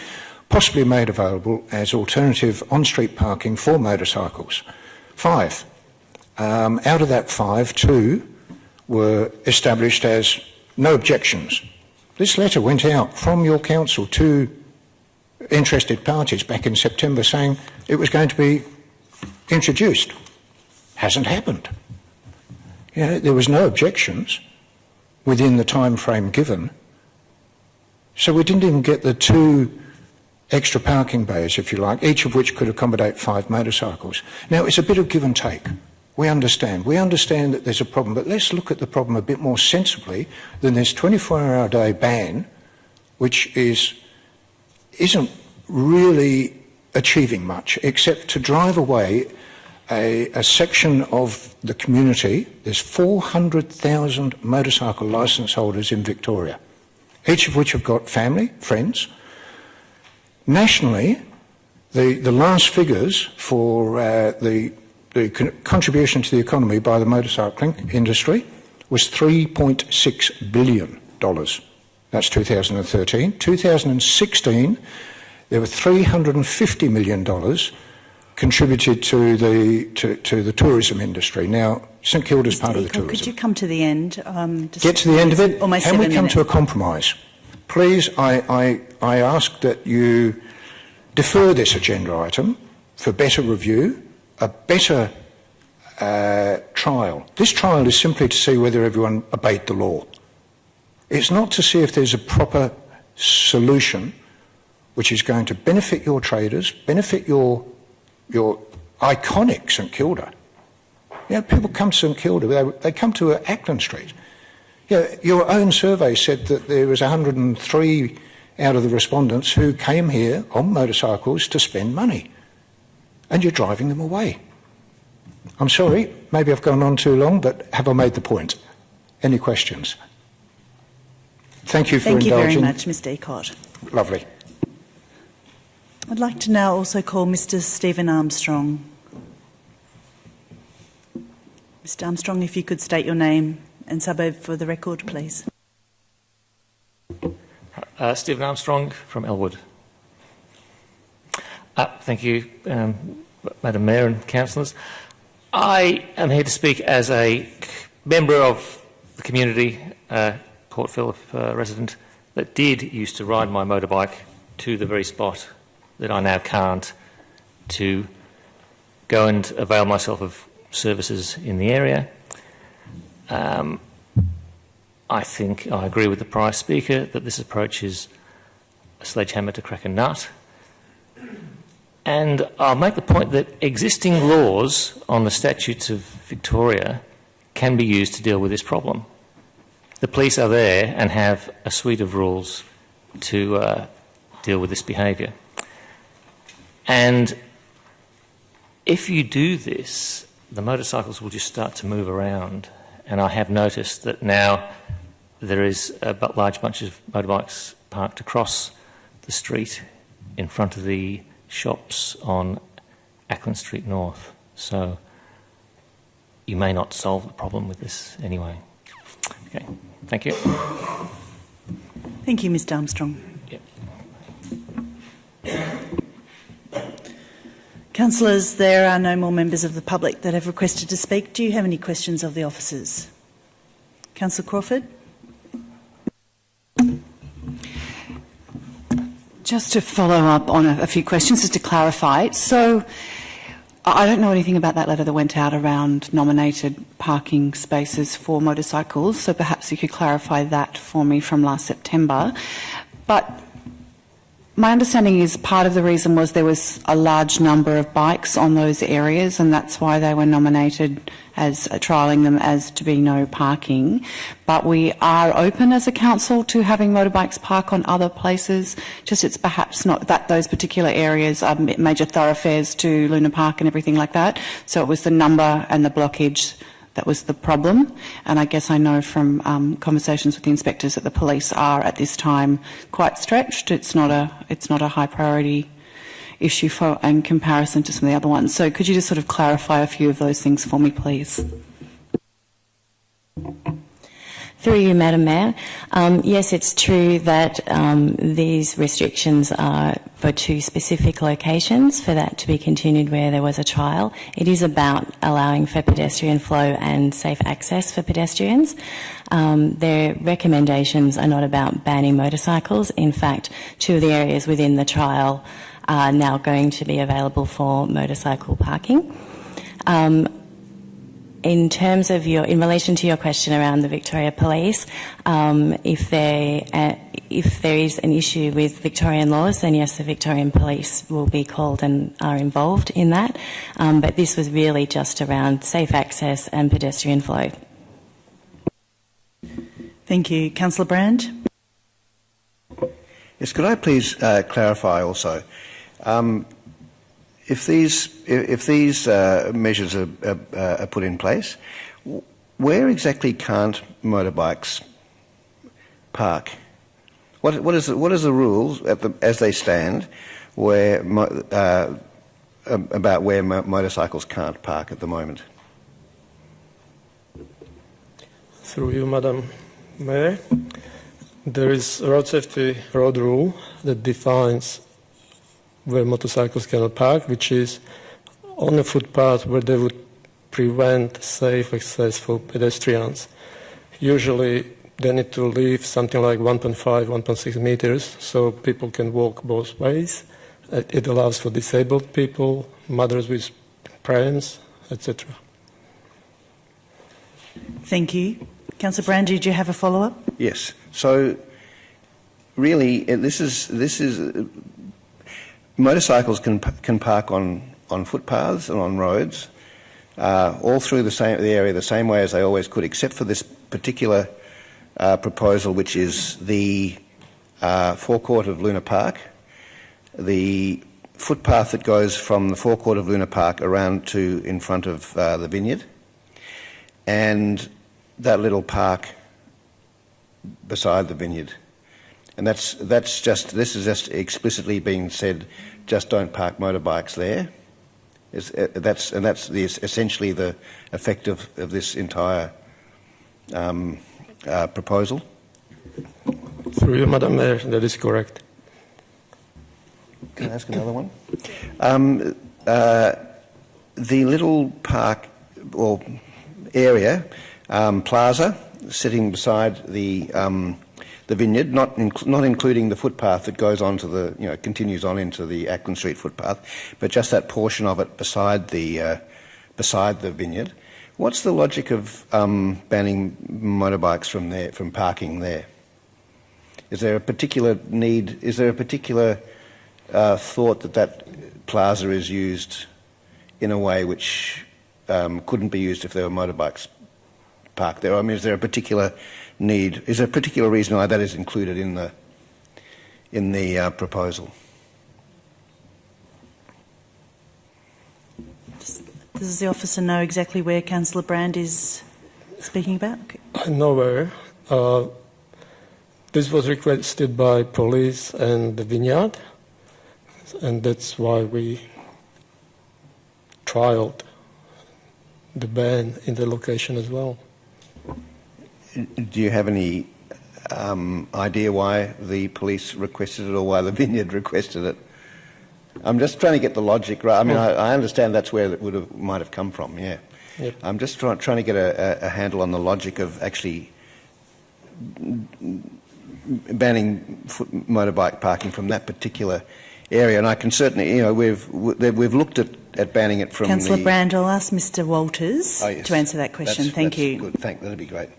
possibly made available as alternative on-street parking for motorcycles. 5. Out of that 5, 2 were established as no objections. This letter went out from your council to interested parties back in September saying it was going to be introduced. Hasn't happened. You know, there was no objections within the time frame given. So we didn't even get the 2 extra parking bays, if you like, each of which could accommodate 5 motorcycles. Now, it's a bit of give and take. We understand. We understand that there's a problem, but let's look at the problem a bit more sensibly than this 24-hour-a-day ban, which isn't really achieving much, except to drive away a section of the community. There's 400,000 motorcycle licence holders in Victoria, each of which have got family, friends. Nationally, the last figures for the contribution to the economy by the motorcycling industry was $3.6 billion. That's 2013. 2016, there were $350 million contributed to the tourism industry. Now, St Kilda's part of the tourism. Could you come to the end? Get to the end of it? Almost Can we 7 come minutes. to a compromise? Please, I ask that you defer this agenda item for better review, a better trial. This trial is simply to see whether everyone obeyed the law. It's not to see if there's a proper solution which is going to benefit your traders, benefit your iconic St Kilda. You know, people come to St Kilda, they come to Ackland Street. You know, your own survey said that there was 103 out of the respondents who came here on motorcycles to spend money, and you're driving them away. I'm sorry, maybe I've gone on too long, but have I made the point? Any questions? Thank you for indulging. Thank you very much, Mr Ecott. Lovely. I'd like to now also call Mr Stephen Armstrong. Mr Armstrong, if you could state your name and suburb for the record, please. Stephen Armstrong from Elwood. Thank you, Madam Mayor and Councillors. I am here to speak as a member of the community, Port Phillip resident, that did used to ride my motorbike to the very spot that I now can't, to go and avail myself of services in the area. I think I agree with the prior speaker that this approach is a sledgehammer to crack a nut. And I'll make the point that existing laws on the statutes of Victoria can be used to deal with this problem. The police are there and have a suite of rules to deal with this behaviour. And if you do this, the motorcycles will just start to move around. And I have noticed that now there is a large bunch of motorbikes parked across the street in front of the shops on Ackland Street North. So you may not solve the problem with this anyway. Okay, thank you. Thank you, Mr Armstrong. Councillors, there are no more members of the public that have requested to speak. Do you have any questions of the officers? Councillor Crawford? Just to follow up on a few questions, just to clarify. So I don't know anything about that letter that went out around nominated parking spaces for motorcycles, so perhaps you could clarify that for me from last September. But my understanding is part of the reason was there was a large number of bikes on those areas, and that's why they were nominated as trialling them as to be no parking. But we are open as a council to having motorbikes park on other places. Just it's perhaps not that those particular areas are major thoroughfares to Luna Park and everything like that. So it was the number and the blockage that was the problem. And I guess I know from conversations with the inspectors that the police are at this time quite stretched. It's not a high priority issue in comparison to some of the other ones. So could you just sort of clarify a few of those things for me, please? Through you, Madam Mayor. Yes, it's true that these restrictions are for two specific locations, for that to be continued where there was a trial. It is about allowing for pedestrian flow and safe access for pedestrians. Their recommendations are not about banning motorcycles. In fact, two of the areas within the trial are now going to be available for motorcycle parking. In terms of in relation to your question around the Victoria Police, if there is an issue with Victorian laws, then yes, the Victorian Police will be called and are involved in that. But this was really just around safe access and pedestrian flow. Thank you. Councillor Brand? Yes, could I please clarify also? If these measures are put in place, where exactly can't motorbikes park? What is the rules as they stand about where motorcycles can't park at the moment? Through you, Madam Mayor, there is a road safety road rule that defines where motorcycles cannot park, which is on a footpath where they would prevent safe access for pedestrians. Usually they need to leave something like 1.5, 1.6 meters so people can walk both ways. It allows for disabled people, mothers with prams, etc. Thank you. Councillor Brand, did you have a follow-up? Yes. So really, this is motorcycles can park on footpaths and on roads, all through the area the same way as they always could, except for this particular proposal, which is the forecourt of Luna Park, the footpath that goes from the forecourt of Luna Park around to in front of the vineyard, and that little park beside the vineyard. And this is just explicitly being said, just don't park motorbikes there. That's essentially the effect of this entire proposal. Through you, Madam Mayor, that is correct. Can I ask another one? The little park or area, plaza, sitting beside the vineyard, not including the footpath that goes on to the, continues on into the Ackland Street footpath, but just that portion of it beside the vineyard. What's the logic of banning motorbikes from parking there? Is there a particular need? Is there a particular thought that plaza is used in a way which couldn't be used if there were motorbikes parked there? I mean, is there a particular need? Is there a particular reason why that is included in in the proposal. Does the officer know exactly where Councillor Brand is speaking about? I know where. This was requested by police and the vineyard, and that's why we trialled the ban in the location as well. Do you have any idea why the police requested it or why the vineyard requested it? I'm just trying to get the logic right. I mean, I understand that's where it might have come from, yeah. Yep. I'm just trying to get a handle on the logic of actually banning motorbike parking from that particular area. And I can certainly, you know, we've looked at banning it from Councillor Brand, I'll ask Mr to answer that question. Thank you. Good. That'd be great.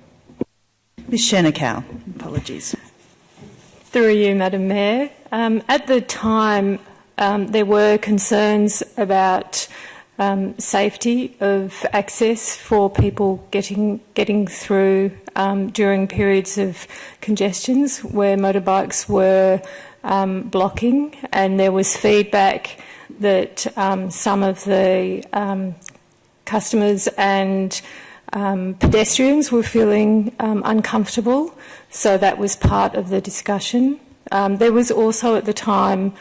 Ms Shernicow, apologies. Through you, Madam Mayor. At the time, there were concerns about safety of access for people getting through during periods of congestions where motorbikes were blocking, and there was feedback that some of the customers and pedestrians were feeling uncomfortable, so that was part of the discussion. There was also at the time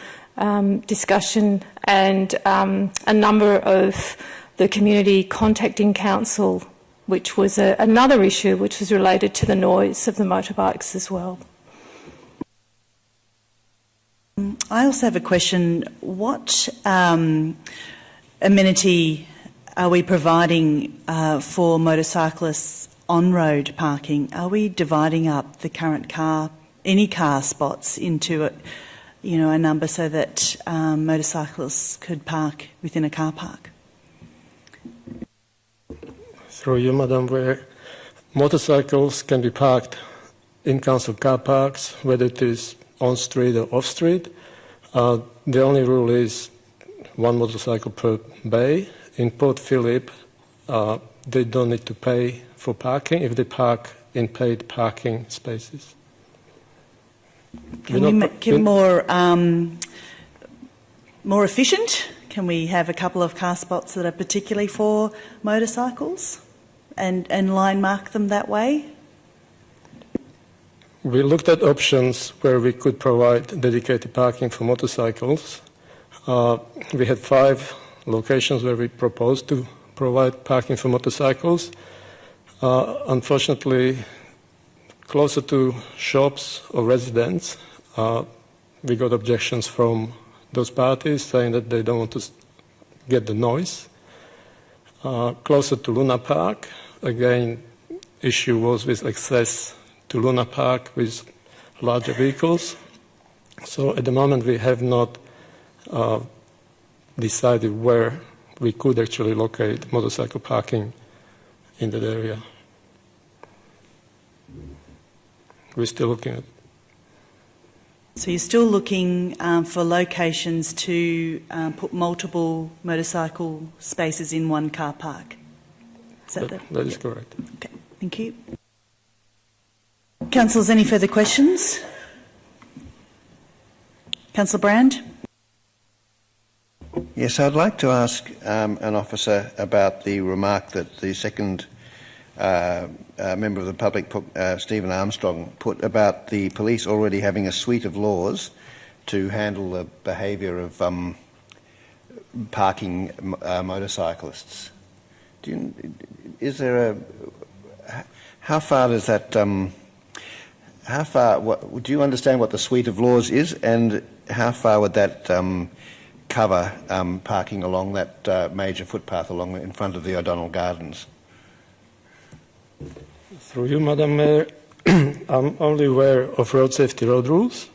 discussion and a number of the community contacting council, which was another issue which was related to the noise of the motorbikes as well. I also have a question. What amenity are we providing for motorcyclists on-road parking? Are we dividing up the current any car spots into a number so that motorcyclists could park within a car park? Through you, Madam, where motorcycles can be parked in council car parks, whether it is on-street or off-street. The only rule is one motorcycle per bay. In Port Phillip, they don't need to pay for parking if they park in paid parking spaces. Can we make it more efficient? Can we have a couple of car spots that are particularly for motorcycles and line mark them that way? We looked at options where we could provide dedicated parking for motorcycles. We had 5 locations where we proposed to provide parking for motorcycles. Unfortunately, closer to shops or residents, we got objections from those parties saying that they don't want to get the noise. Closer to Luna Park, again, issue was with access to Luna Park with larger vehicles. So at the moment we have not decided where we could actually locate motorcycle parking in that area. We're still looking at it. So you're still looking for locations to put multiple motorcycle spaces in one car park? That is correct. Okay, thank you. Councillors, any further questions? Councillor Brand? Yes, I'd like to ask an officer about the remark that the second member of the public, Stephen Armstrong, put about the police already having a suite of laws to handle the behaviour of parking motorcyclists. How far does that? Do you understand what the suite of laws is, and how far would that cover parking along that major footpath in front of the O'Donnell Gardens? Through you, Madam Mayor, I'm only aware of road safety road rules.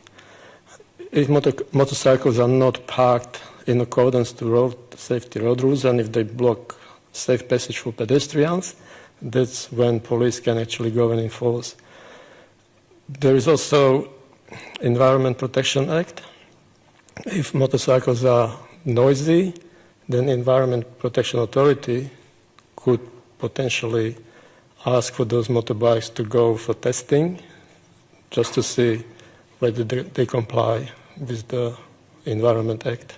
If motorcycles are not parked in accordance to road safety road rules, and if they block safe passage for pedestrians, that's when police can actually go and enforce. There is also Environment Protection Act. If motorcycles are noisy, then Environment Protection Authority could potentially ask for those motorbikes to go for testing, just to see whether they comply with the Environment Act.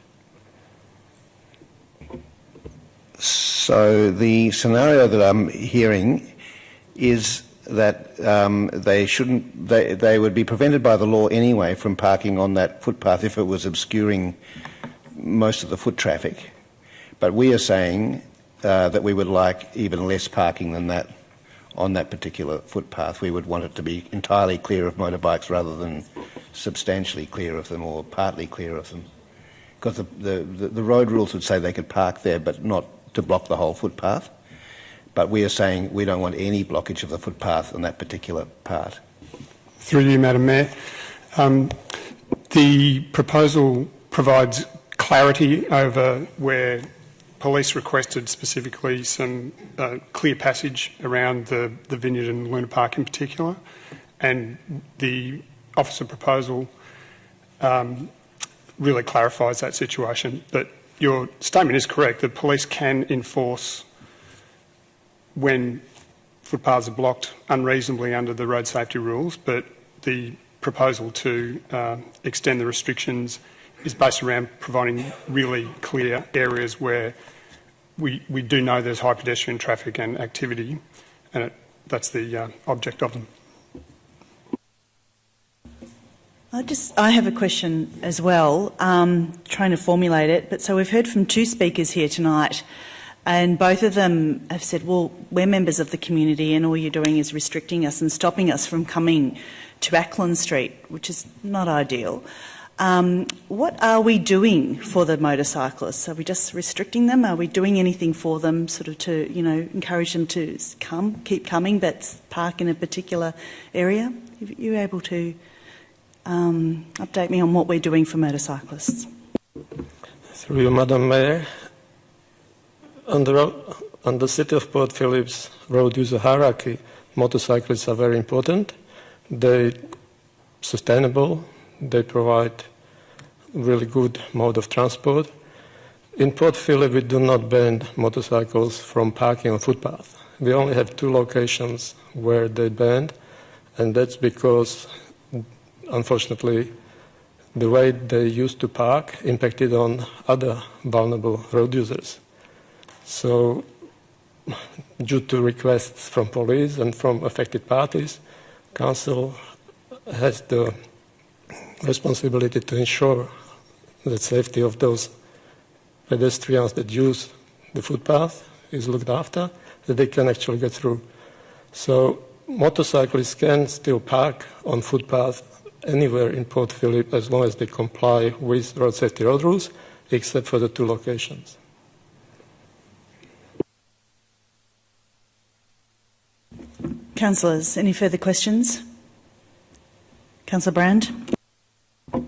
So the scenario that I'm hearing is that they would be prevented by the law anyway from parking on that footpath if it was obscuring most of the foot traffic. But we are saying that we would like even less parking than that on that particular footpath. We would want it to be entirely clear of motorbikes rather than substantially clear of them or partly clear of them. Because the road rules would say they could park there but not to block the whole footpath. But we are saying we don't want any blockage of the footpath on that particular part. Through you, Madam Mayor. The proposal provides clarity over where police requested specifically some clear passage around the vineyard and Luna Park in particular, and the officer proposal really clarifies that situation. But your statement is correct. The police can enforce when footpaths are blocked unreasonably under the road safety rules, but the proposal to extend the restrictions is based around providing really clear areas where we do know there's high pedestrian traffic and activity, and that's the object of them. I have a question as well, trying to formulate it. But so we've heard from two speakers here tonight, and both of them have said, well, we're members of the community and all you're doing is restricting us and stopping us from coming to Ackland Street, which is not ideal. What are we doing for the motorcyclists? Are we just restricting them? Are we doing anything for them sort of to, encourage them to keep coming, but park in a particular area? Are you able to update me on what we're doing for motorcyclists? Through you, Madam Mayor. On the City of Port Phillip's road user hierarchy, motorcyclists are very important. They're sustainable. They provide really good mode of transport. In Port Phillip, we do not ban motorcycles from parking on footpath. We only have 2 locations where they banned, and that's because, unfortunately, the way they used to park impacted on other vulnerable road users. So, due to requests from police and from affected parties, Council has the responsibility to ensure the safety of those pedestrians that use the footpath is looked after, that they can actually get through. So motorcyclists can still park on footpath anywhere in Port Phillip as long as they comply with road safety road rules, except for the 2 locations. Councillors, any further questions? Councillor Brand?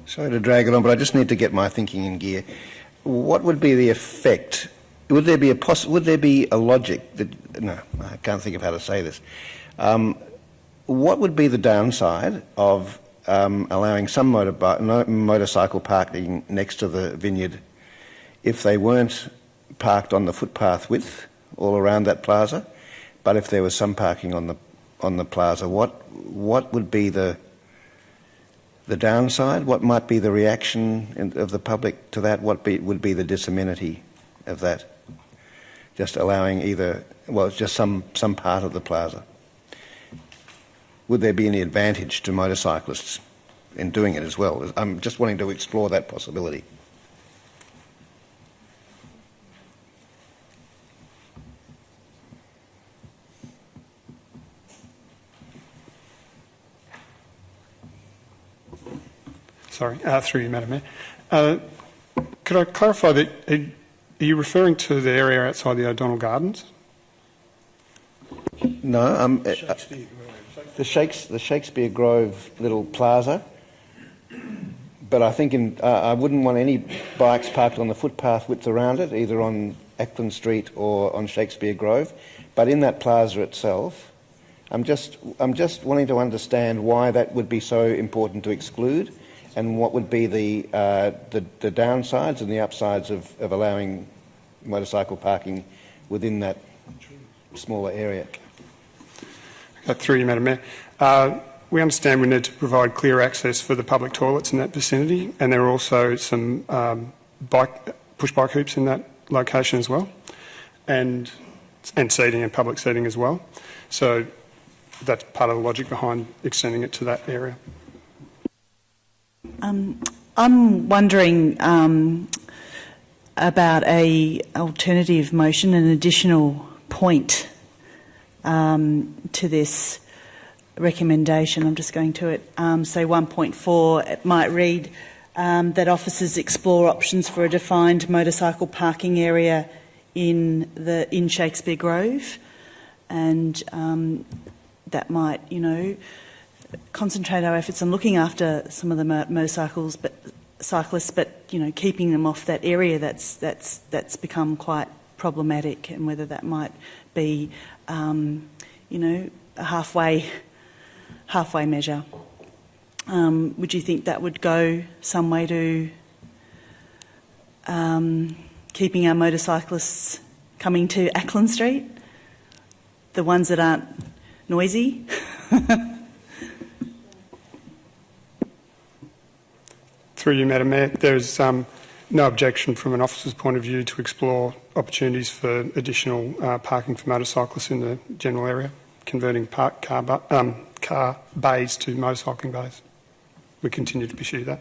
Sorry to drag it on, but I just need to get my thinking in gear. What would be the effect? Would there be a logic that? No, I can't think of how to say this. What would be the downside of allowing some motorcycle parking next to the vineyard if they weren't parked on the footpath width all around that plaza, but if there was some parking on the plaza? What would be the downside? What might be the reaction of the public to that? What would be the disamenity of that? Just allowing just some part of the plaza. Would there be any advantage to motorcyclists in doing it as well? I'm just wanting to explore that possibility. Sorry, through you, Madam Mayor. Could I clarify that, are you referring to the area outside the O'Donnell Gardens? No, the Shakespeare Grove little plaza. But I think I wouldn't want any bikes parked on the footpath width around it, either on Ackland Street or on Shakespeare Grove. But in that plaza itself, I'm just wanting to understand why that would be so important to exclude, and what would be the downsides and the upsides of allowing motorcycle parking within that smaller area. Through you, Madam Mayor. We understand we need to provide clear access for the public toilets in that vicinity, and there are also some push bike hoops in that location as well, and seating and public seating as well. So that's part of the logic behind extending it to that area. I'm wondering about a alternative motion, an additional point to this recommendation. I'm just going to it. Say 1.4, it might read that officers explore options for a defined motorcycle parking area in Shakespeare Grove, and that might, concentrate our efforts on looking after some of the cyclists, but keeping them off that area that's become quite problematic, and whether that might be, a halfway measure. Would you think that would go some way to keeping our motorcyclists coming to Ackland Street, the ones that aren't noisy? Through you, Madam Mayor, there's no objection from an officer's point of view to explore opportunities for additional parking for motorcyclists in the general area, converting car bays to motorcycling bays. We continue to pursue that.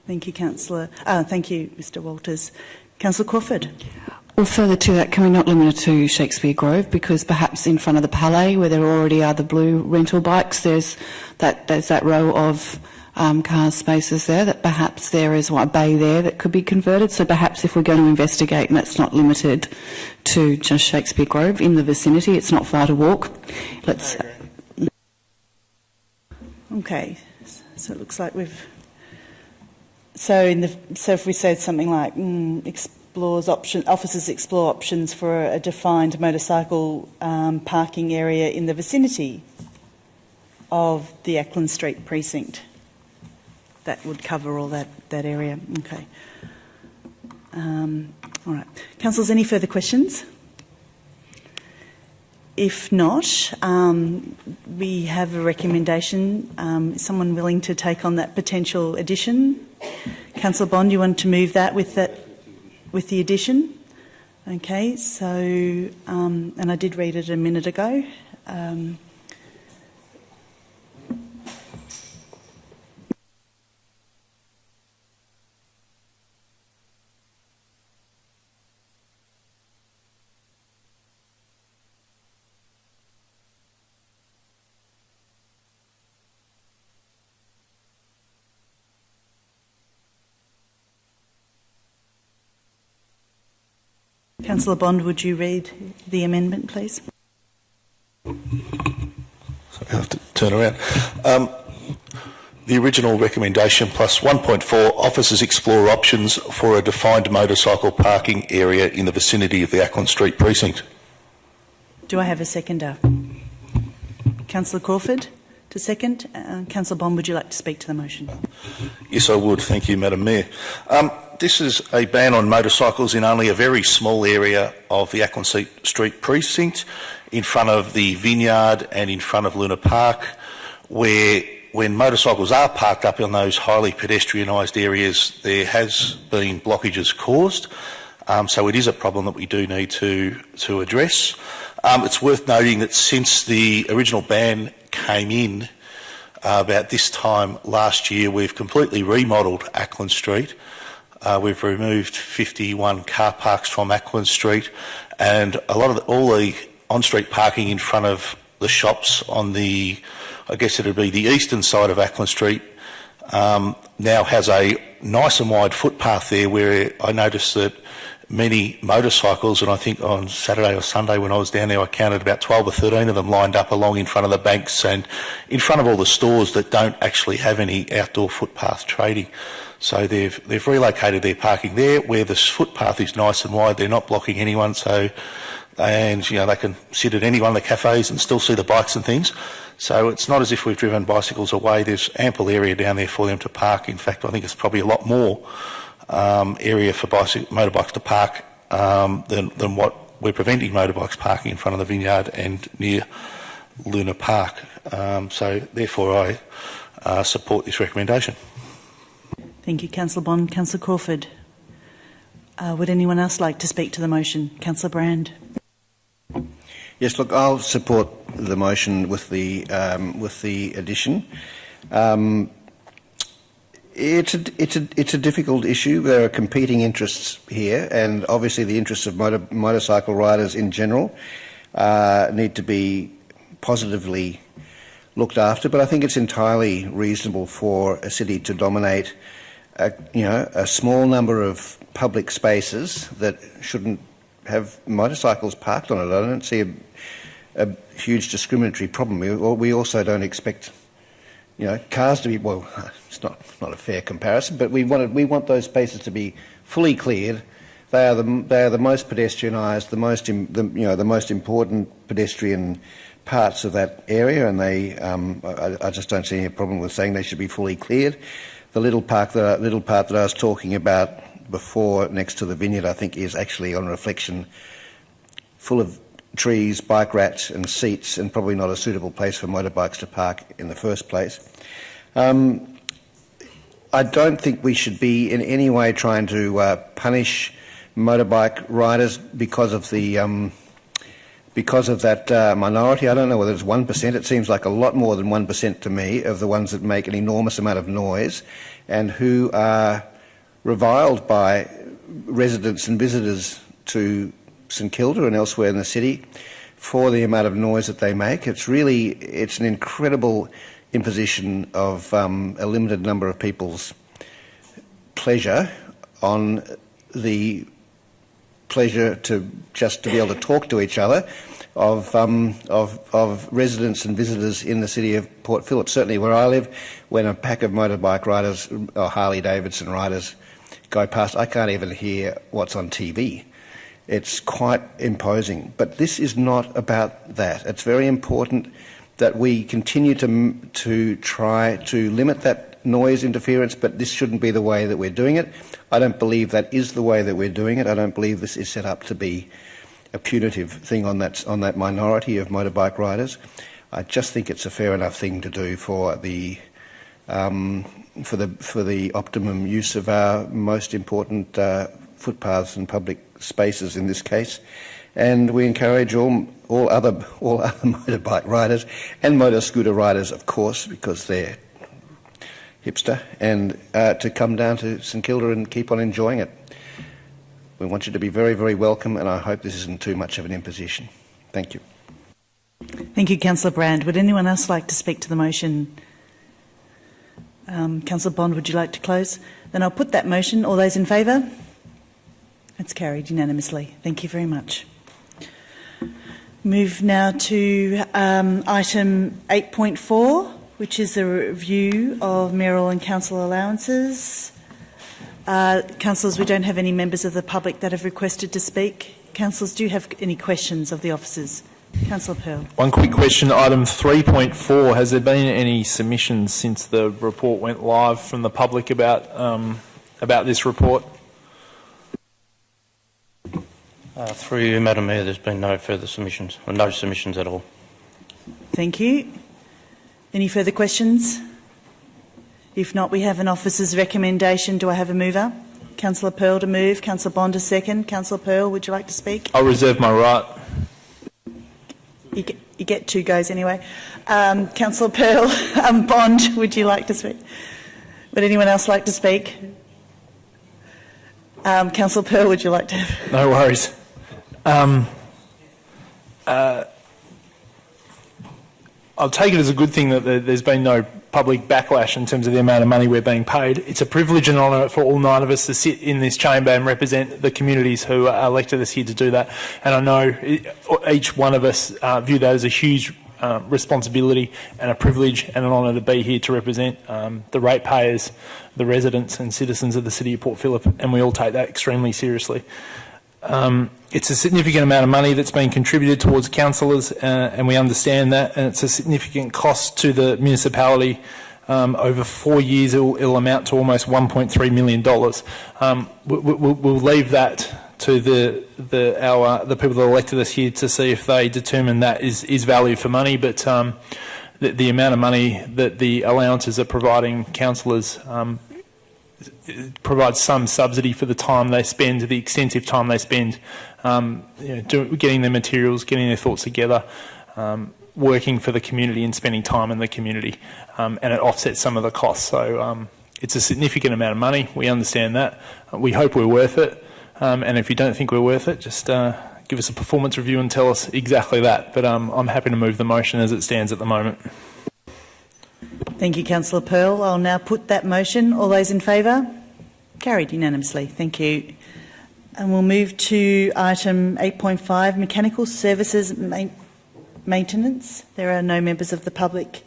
Thank you, Councillor. Thank you, Mr Walters. Councillor Crawford. Well, further to that, can we not limit it to Shakespeare Grove? Because perhaps in front of the Palais, where there already are the blue rental bikes, there's that row of car spaces there, that perhaps there is a bay there that could be converted. So perhaps if we're going to investigate, and that's not limited to just Shakespeare Grove, in the vicinity, it's not far to walk. Let's. Okay, so it looks like we've. So if we said something like officers explore options for a defined motorcycle parking area in the vicinity of the Ackland Street precinct. That would cover all that area. Okay. All right. Councillors, any further questions? If not, we have a recommendation. Is someone willing to take on that potential addition? Councillor Bond, you want to move that with the addition? Okay. So, and I did read it a minute ago. Councillor Bond, would you read the amendment, please? Sorry, I have to turn around. The original recommendation plus 1.4, officers explore options for a defined motorcycle parking area in the vicinity of the Ackland Street precinct. Do I have a seconder? Councillor Crawford to second. Councillor Bond, would you like to speak to the motion? Yes, I would. Thank you, Madam Mayor. This is a ban on motorcycles in only a very small area of the Ackland Street precinct, in front of the Vineyard and in front of Luna Park, where when motorcycles are parked up in those highly pedestrianised areas, there has been blockages caused. So it is a problem that we do need to address. It's worth noting that since the original ban came in about this time last year, we've completely remodelled Ackland Street. We've removed 51 car parks from Ackland Street, and a lot of all the on-street parking in front of the shops on the, I guess it would be the eastern side of Ackland Street, now has a nice and wide footpath there, where I noticed that many motorcycles, and I think on Saturday or Sunday when I was down there, I counted about 12 or 13 of them lined up along in front of the banks and in front of all the stores that don't actually have any outdoor footpath trading. So they've relocated their parking there where this footpath is nice and wide. They're not blocking anyone, and they can sit at any one of the cafes and still see the bikes and things. So it's not as if we've driven bicycles away. There's ample area down there for them to park. In fact, I think it's probably a lot more area for motorbikes to park than what we're preventing motorbikes parking in front of the Vineyard and near Luna Park. So therefore I support this recommendation. Thank you, Councillor Bond. Councillor Crawford. Would anyone else like to speak to the motion? Councillor Brand. Yes, look, I'll support the motion with the addition. It's a difficult issue. There are competing interests here, and obviously the interests of motorcycle riders in general need to be positively looked after. But I think it's entirely reasonable for a city to dominate, a small number of public spaces that shouldn't have motorcycles parked on it. I don't see a huge discriminatory problem. We also don't expect, cars to be. Well, it's not a fair comparison, but we want those spaces to be fully cleared. They are the most pedestrianised, the most important pedestrian parts of that area, and I just don't see any problem with saying they should be fully cleared. The little part that I was talking about before, next to the vineyard, I think is actually on reflection full of trees, bike rats and seats, and probably not a suitable place for motorbikes to park in the first place. I don't think we should be in any way trying to punish motorbike riders because of that minority. I don't know whether it's 1%. It seems like a lot more than 1% to me of the ones that make an enormous amount of noise and who are reviled by residents and visitors to St Kilda and elsewhere in the city for the amount of noise that they make. It's an incredible imposition of a limited number of people's pleasure on the pleasure to be able to talk to each other of residents and visitors in the city of Port Phillip. Certainly where I live, when a pack of motorbike riders or Harley-Davidson riders go past, I can't even hear what's on TV. It's quite imposing. But this is not about that. It's very important that we continue to try to limit that noise interference, but this shouldn't be the way that we're doing it. I don't believe that is the way that we're doing it. I don't believe this is set up to be a punitive thing on that minority of motorbike riders. I just think it's a fair enough thing to do for the optimum use of our most important footpaths and public spaces in this case. And we encourage all other motorbike riders and motor scooter riders, of course, because they're hipster, and to come down to St Kilda and keep on enjoying it. We want you to be very, very welcome, and I hope this isn't too much of an imposition. Thank you. Thank you, Councillor Brand. Would anyone else like to speak to the motion? Councillor Bond, would you like to close? Then I'll put that motion. All those in favour? It's carried unanimously. Thank you very much. Move now to item 8.4, which is a review of Mayoral and Council allowances. Councillors, we don't have any members of the public that have requested to speak. Councillors, do you have any questions of the officers? Councillor Pearl. One quick question. Item 3.4, has there been any submissions since the report went live from the public about this report? Through you, Madam Mayor, there's been no further submissions, or no submissions at all. Thank you. Any further questions? If not, we have an officer's recommendation. Do I have a mover? Councillor Pearl to move. Councillor Bond to second. Councillor Pearl, would you like to speak? I'll reserve my right. You get two goes anyway. Councillor Pearl, Bond, would you like to speak? Would anyone else like to speak? Councillor Pearl, would you like to have? No worries. I'll take it as a good thing that there's been no public backlash in terms of the amount of money we're being paid. It's a privilege and honour for all 9 of us to sit in this chamber and represent the communities who elected us here to do that. And I know each one of us view that as a huge responsibility and a privilege and an honour to be here to represent the ratepayers, the residents and citizens of the City of Port Phillip, and we all take that extremely seriously. It's a significant amount of money that's been contributed towards councillors, and we understand that, and it's a significant cost to the municipality. Over 4 years, it'll amount to almost $1.3 million. We'll leave that to the people that elected us here to see if they determine that is value for money. But the amount of money that the allowances are providing councillors provides some subsidy for the time they spend, the extensive time they spend, getting their materials, getting their thoughts together, working for the community and spending time in the community, and it offsets some of the costs. So it's a significant amount of money. We understand that. We hope we're worth it. And if you don't think we're worth it, just give us a performance review and tell us exactly that. But I'm happy to move the motion as it stands at the moment. Thank you, Councillor Pearl. I'll now put that motion. All those in favour? Carried unanimously. Thank you. And we'll move to item 8.5, mechanical services maintenance. There are no members of the public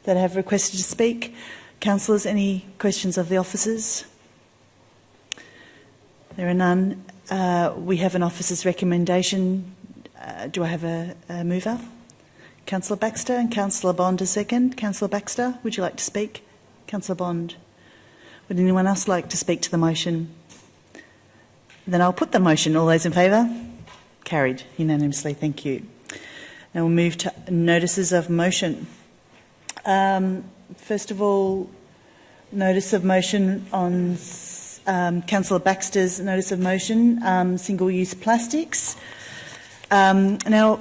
that have requested to speak. Councillors, any questions of the officers? There are none. We have an officer's recommendation. Do I have a mover? Councillor Baxter and Councillor Bond a second. Councillor Baxter, would you like to speak? Councillor Bond. Would anyone else like to speak to the motion? Then I'll put the motion. All those in favour? Carried unanimously. Thank you. Now we'll move to notices of motion. First of all, notice of motion on Councillor Baxter's notice of motion, single-use plastics. Now,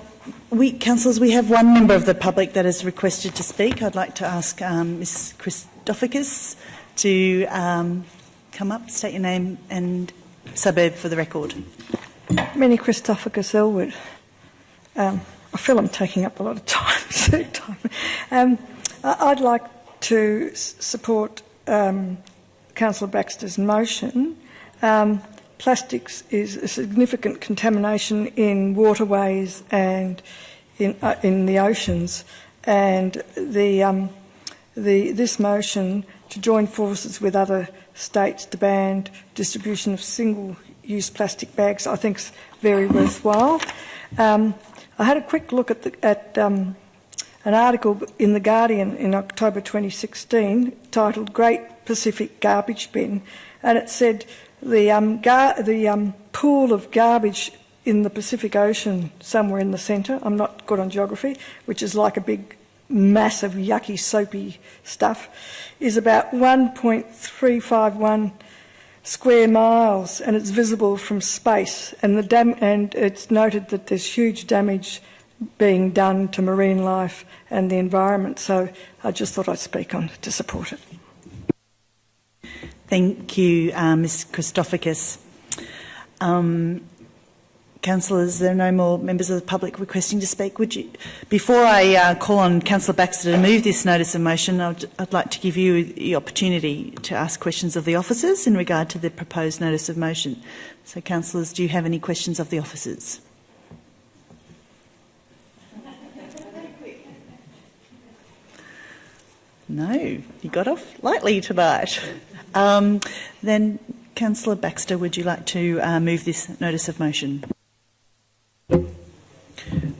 councillors, we have one member of the public that has requested to speak. I'd like to ask Ms Christophakis to come up, state your name and suburb for the record. Many Christophakis Elwood. I feel I'm taking up a lot of time. I'd like to support Councillor Baxter's motion. Plastics is a significant contamination in waterways and in the oceans, and this motion to join forces with other states to ban distribution of single-use plastic bags, I think is very worthwhile. I had a quick look at an article in The Guardian in October 2016 titled Great Pacific Garbage Bin, and it said the pool of garbage in the Pacific Ocean, somewhere in the centre, I'm not good on geography, which is like a big mass of yucky, soapy stuff, is about 1.351 square miles, and it's visible from space. And it's noted that there's huge damage being done to marine life and the environment. So I just thought I'd speak on to support it. Thank you, Ms Christophakis. Councillors, there are no more members of the public requesting to speak. Before I call on Councillor Baxter to move this notice of motion, I'd like to give you the opportunity to ask questions of the officers in regard to the proposed notice of motion. So, councillors, do you have any questions of the officers? No, you got off lightly tonight. Then, Councillor Baxter, would you like to move this notice of motion?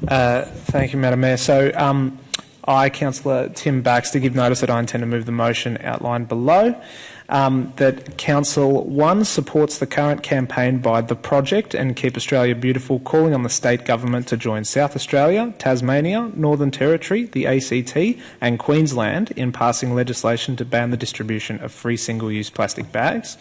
Thank you, Madam Mayor. So I, Councillor Tim Baxter, give notice that I intend to move the motion outlined below, that Council 1 supports the current campaign by The Project and Keep Australia Beautiful, calling on the state government to join South Australia, Tasmania, Northern Territory, the ACT and Queensland in passing legislation to ban the distribution of free single-use plastic bags.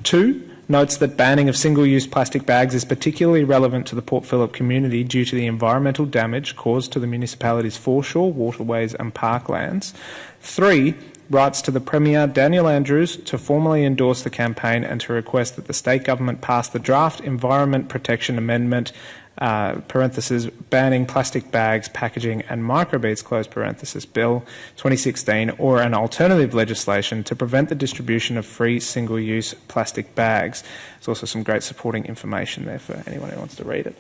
2, notes that banning of single-use plastic bags is particularly relevant to the Port Phillip community due to the environmental damage caused to the municipality's foreshore, waterways and parklands. 3, writes to the Premier, Daniel Andrews, to formally endorse the campaign and to request that the state government pass the draft Environment Protection Amendment parenthesis, banning plastic bags, packaging and microbeads, close parenthesis, Bill 2016, or an alternative legislation to prevent the distribution of free single-use plastic bags. There's also some great supporting information there for anyone who wants to read it.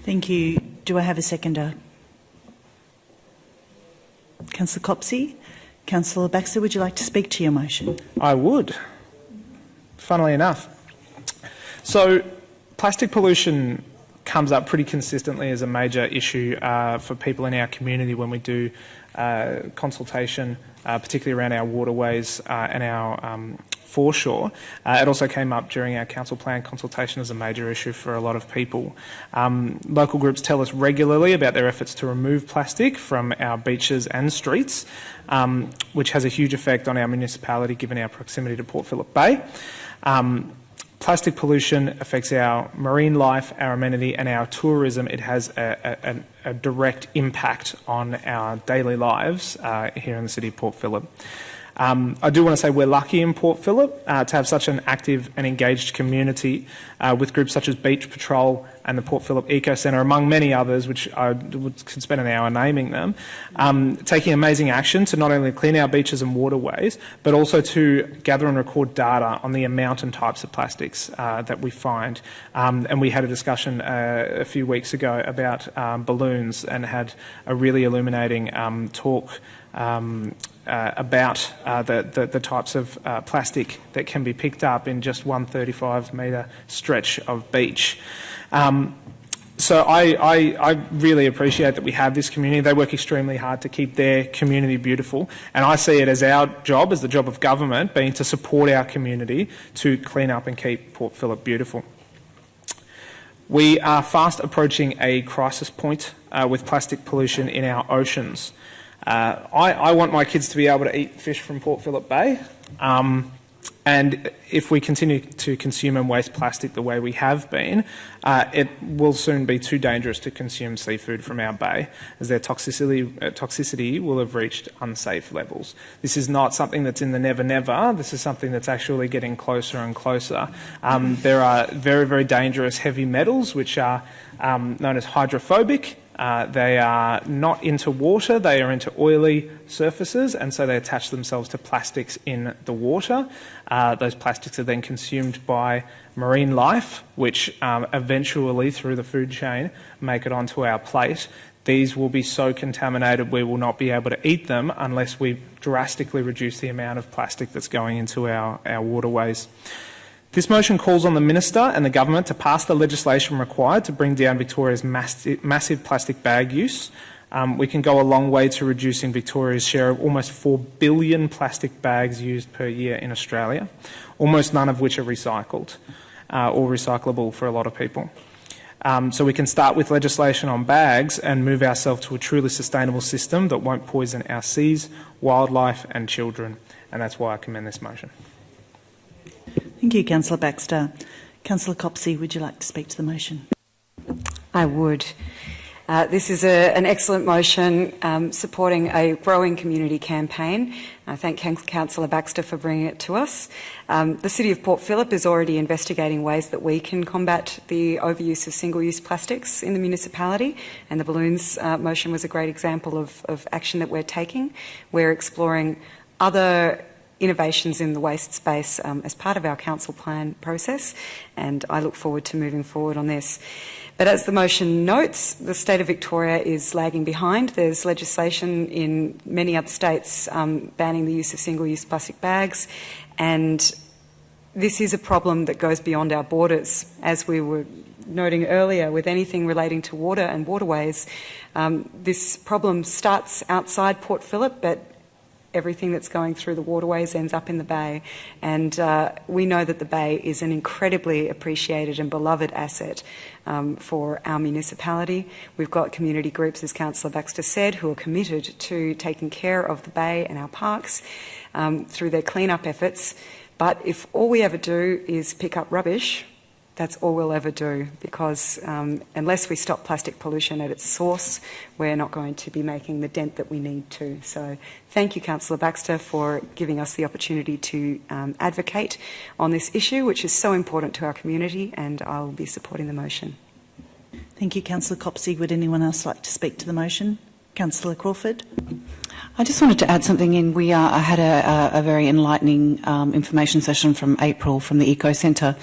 Thank you. Do I have a seconder? Councillor Copsey. Councillor Baxter, would you like to speak to your motion? I would, funnily enough. So, plastic pollution comes up pretty consistently as a major issue for people in our community when we do consultation, particularly around our waterways and our foreshore. It also came up during our council plan consultation as a major issue for a lot of people. Local groups tell us regularly about their efforts to remove plastic from our beaches and streets, which has a huge effect on our municipality given our proximity to Port Phillip Bay. Plastic pollution affects our marine life, our amenity and our tourism. It has a direct impact on our daily lives here in the city of Port Phillip. I do want to say we're lucky in Port Phillip to have such an active and engaged community with groups such as Beach Patrol and the Port Phillip Eco Centre, among many others, which I could spend an hour naming them, taking amazing action to not only clean our beaches and waterways, but also to gather and record data on the amount and types of plastics that we find. And we had a discussion a few weeks ago about balloons and had a really illuminating talk about the types of plastic that can be picked up in just one 35-metre stretch of beach. So I really appreciate that we have this community. They work extremely hard to keep their community beautiful, and I see it as our job, as the job of government, being to support our community to clean up and keep Port Phillip beautiful. We are fast approaching a crisis point with plastic pollution in our oceans. I want my kids to be able to eat fish from Port Phillip Bay, and if we continue to consume and waste plastic the way we have been, it will soon be too dangerous to consume seafood from our bay, as their toxicity will have reached unsafe levels. This is not something that's in the never-never. This is something that's actually getting closer and closer. There are very, very dangerous heavy metals which are known as hydrophobic. They are not into water, they are into oily surfaces, and so they attach themselves to plastics in the water. Those plastics are then consumed by marine life, which eventually, through the food chain, make it onto our plate. These will be so contaminated we will not be able to eat them unless we drastically reduce the amount of plastic that's going into our waterways. This motion calls on the Minister and the Government to pass the legislation required to bring down Victoria's massive plastic bag use. We can go a long way to reducing Victoria's share of almost 4 billion plastic bags used per year in Australia, almost none of which are recycled or recyclable for a lot of people. So we can start with legislation on bags and move ourselves to a truly sustainable system that won't poison our seas, wildlife and children. And that's why I commend this motion. Thank you, Councillor Baxter. Councillor Copsey, would you like to speak to the motion? I would. This is an excellent motion supporting a growing community campaign. I thank Councillor Baxter for bringing it to us. The City of Port Phillip is already investigating ways that we can combat the overuse of single-use plastics in the municipality, and the balloons motion was a great example of action that we're taking. We're exploring other innovations in the waste space as part of our council plan process, and I look forward to moving forward on this. But as the motion notes, the state of Victoria is lagging behind. There's legislation in many other states banning the use of single-use plastic bags, and this is a problem that goes beyond our borders. As we were noting earlier, with anything relating to water and waterways, this problem starts outside Port Phillip, but everything that's going through the waterways ends up in the bay. And we know that the bay is an incredibly appreciated and beloved asset for our municipality. We've got community groups, as Councillor Baxter said, who are committed to taking care of the bay and our parks through their clean-up efforts. But if all we ever do is pick up rubbish, that's all we'll ever do, because unless we stop plastic pollution at its source, we're not going to be making the dent that we need to. So thank you, Councillor Baxter, for giving us the opportunity to advocate on this issue, which is so important to our community, and I will be supporting the motion. Thank you, Councillor Copsey. Would anyone else like to speak to the motion? Councillor Crawford. I just wanted to add something in. I had a very enlightening information session from April from the Eco Centre,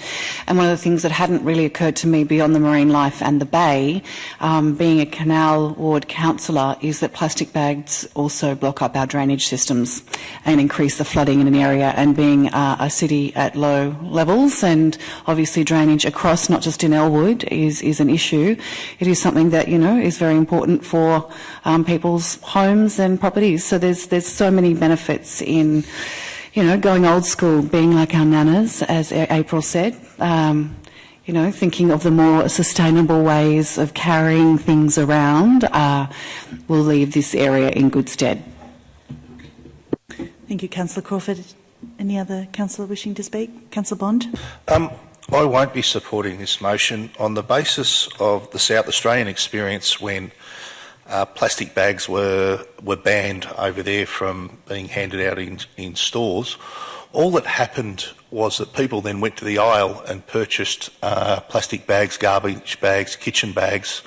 and one of the things that hadn't really occurred to me beyond the marine life and the bay, being a canal ward councillor, is that plastic bags also block up our drainage systems and increase the flooding in an area, and being a city at low levels, and obviously drainage across, not just in Elwood, is an issue. It is something that, you know, is very important for people's homes and properties. So there's so many benefits in going old school, being like our nanas, as April said, thinking of the more sustainable ways of carrying things around will leave this area in good stead. Thank you, Councillor Crawford. Any other councillor wishing to speak? Councillor Bond? I won't be supporting this motion on the basis of the South Australian experience when plastic bags were banned over there from being handed out in stores. All that happened was that people then went to the aisle and purchased plastic bags, garbage bags, kitchen bags,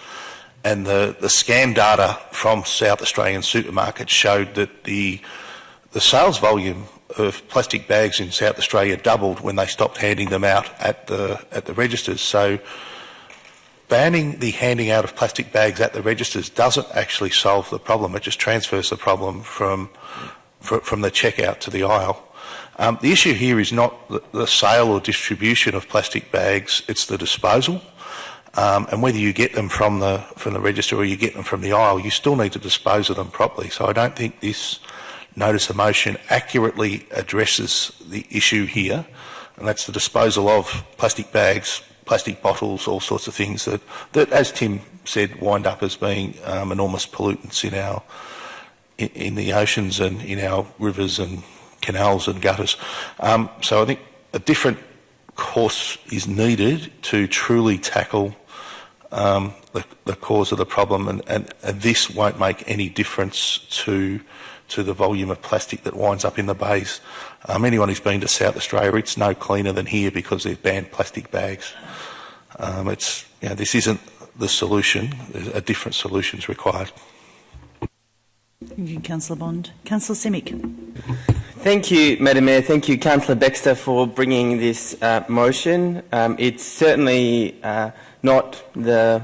and the scam data from South Australian supermarkets showed that the sales volume of plastic bags in South Australia doubled when they stopped handing them out at the registers. So banning the handing out of plastic bags at the registers doesn't actually solve the problem. It just transfers the problem from the checkout to the aisle. The issue here is not the sale or distribution of plastic bags, it's the disposal. And whether you get them from the register or you get them from the aisle, you still need to dispose of them properly. So I don't think this notice of motion accurately addresses the issue here, and that's the disposal of plastic bags, plastic bottles, all sorts of things that as Tim said, wind up as being enormous pollutants in the oceans and in our rivers and canals and gutters. So I think a different course is needed to truly tackle the cause of the problem, and this won't make any difference to the volume of plastic that winds up in the bays. Anyone who's been to South Australia, it's no cleaner than here because they've banned plastic bags. This isn't the solution. A different solution is required. Thank you, Councillor Bond. Councillor Simic. Thank you, Madam Mayor. Thank you, Councillor Baxter, for bringing this motion. It's certainly not the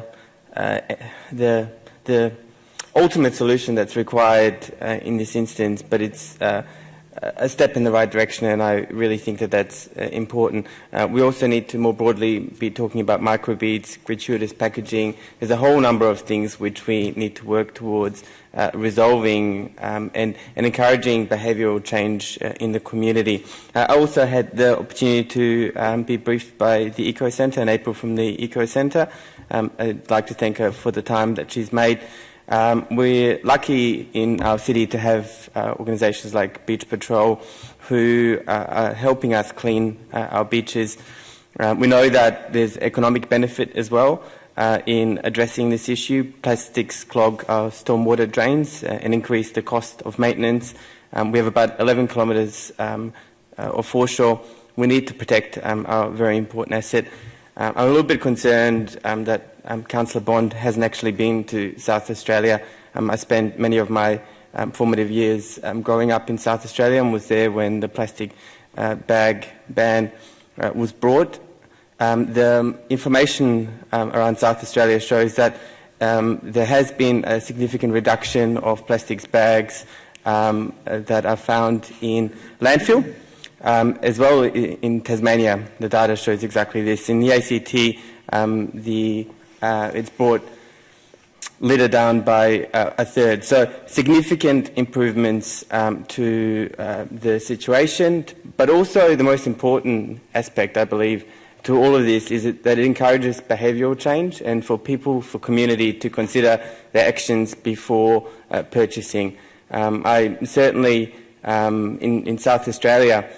ultimate solution that's required in this instance, but it's a step in the right direction, and I really think that that's important. We also need to more broadly be talking about microbeads, gratuitous packaging. There's a whole number of things which we need to work towards resolving and encouraging behavioural change in the community. I also had the opportunity to be briefed by the Eco Centre, and April from the Eco Centre. I'd like to thank her for the time that she's made. We're lucky in our city to have organisations like Beach Patrol who are helping us clean our beaches. We know that there's economic benefit as well in addressing this issue. Plastics clog our stormwater drains and increase the cost of maintenance. We have about 11 kilometres of foreshore. We need to protect our very important asset. I'm a little bit concerned that Councillor Bond hasn't actually been to South Australia. I spent many of my formative years growing up in South Australia and was there when the plastic bag ban was brought. The information around South Australia shows that there has been a significant reduction of plastics bags that are found in landfill. As well in Tasmania, the data shows exactly this. In the ACT, it's brought litter down by a third. So significant improvements to the situation, but also the most important aspect, I believe, to all of this is that it encourages behavioural change and for people, for community to consider their actions before purchasing. I certainly, in South Australia,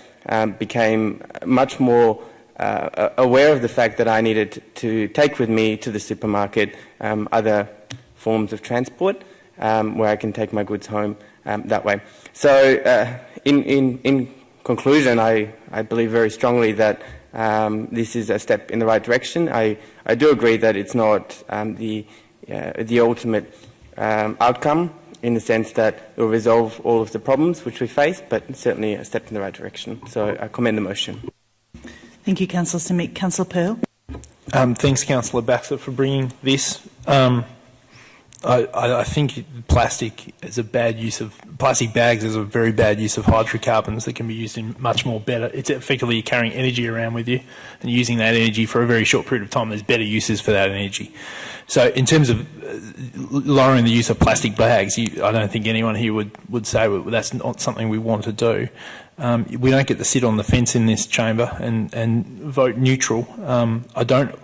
became much more aware of the fact that I needed to take with me to the supermarket other forms of transport where I can take my goods home that way. So in conclusion, I believe very strongly that this is a step in the right direction. I do agree that it's not the ultimate outcome, in the sense that it will resolve all of the problems which we face, but certainly a step in the right direction. So I commend the motion. Thank you, Councillor Simic. Councillor Pearl. Thanks, Councillor Baxter, for bringing this. I think plastic bags is a very bad use of hydrocarbons that can be used in much more better. It's effectively carrying energy around with you and using that energy for a very short period of time. There's better uses for that energy. So in terms of lowering the use of plastic bags, I don't think anyone here would say that's not something we want to do. We don't get to sit on the fence in this chamber and vote neutral. I don't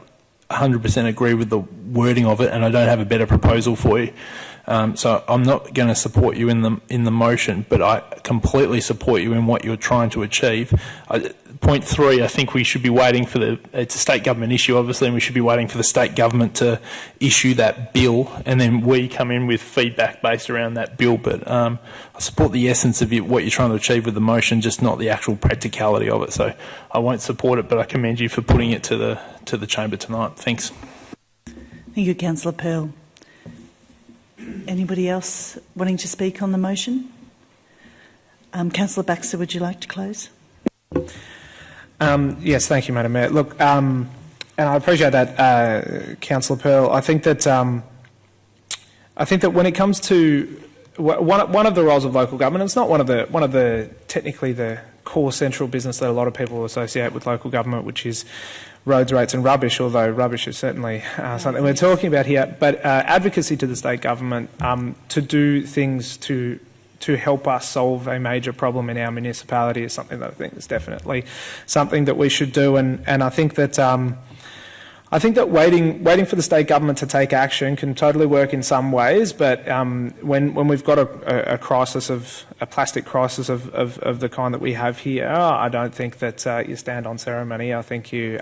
100% agree with the wording of it, and I don't have a better proposal for you. So I'm not going to support you in the motion, but I completely support you in what you're trying to achieve. Point 3, I think we should be waiting for it's a state government issue, obviously, and we should be waiting for the state government to issue that bill, and then we come in with feedback based around that bill. But I support the essence of what you're trying to achieve with the motion, just not the actual practicality of it. So I won't support it, but I commend you for putting it to the chamber tonight. Thanks. Thank you, Councillor Pearl. Anybody else wanting to speak on the motion? Councillor Baxter, would you like to close? Yes, thank you, Madam Mayor. Look, and I appreciate that, Councillor Pearl. I think that when it comes to one of the roles of local government, it's not one of the technically the core central business that a lot of people associate with local government, which is roads, rates and rubbish, although rubbish is certainly something we're talking about here. But advocacy to the state government to do things to help us solve a major problem in our municipality is something that I think is definitely something that we should do. And I think that waiting for the state government to take action can totally work in some ways, but when we've got a plastic crisis of the kind that we have here, I don't think that you stand on ceremony. I think you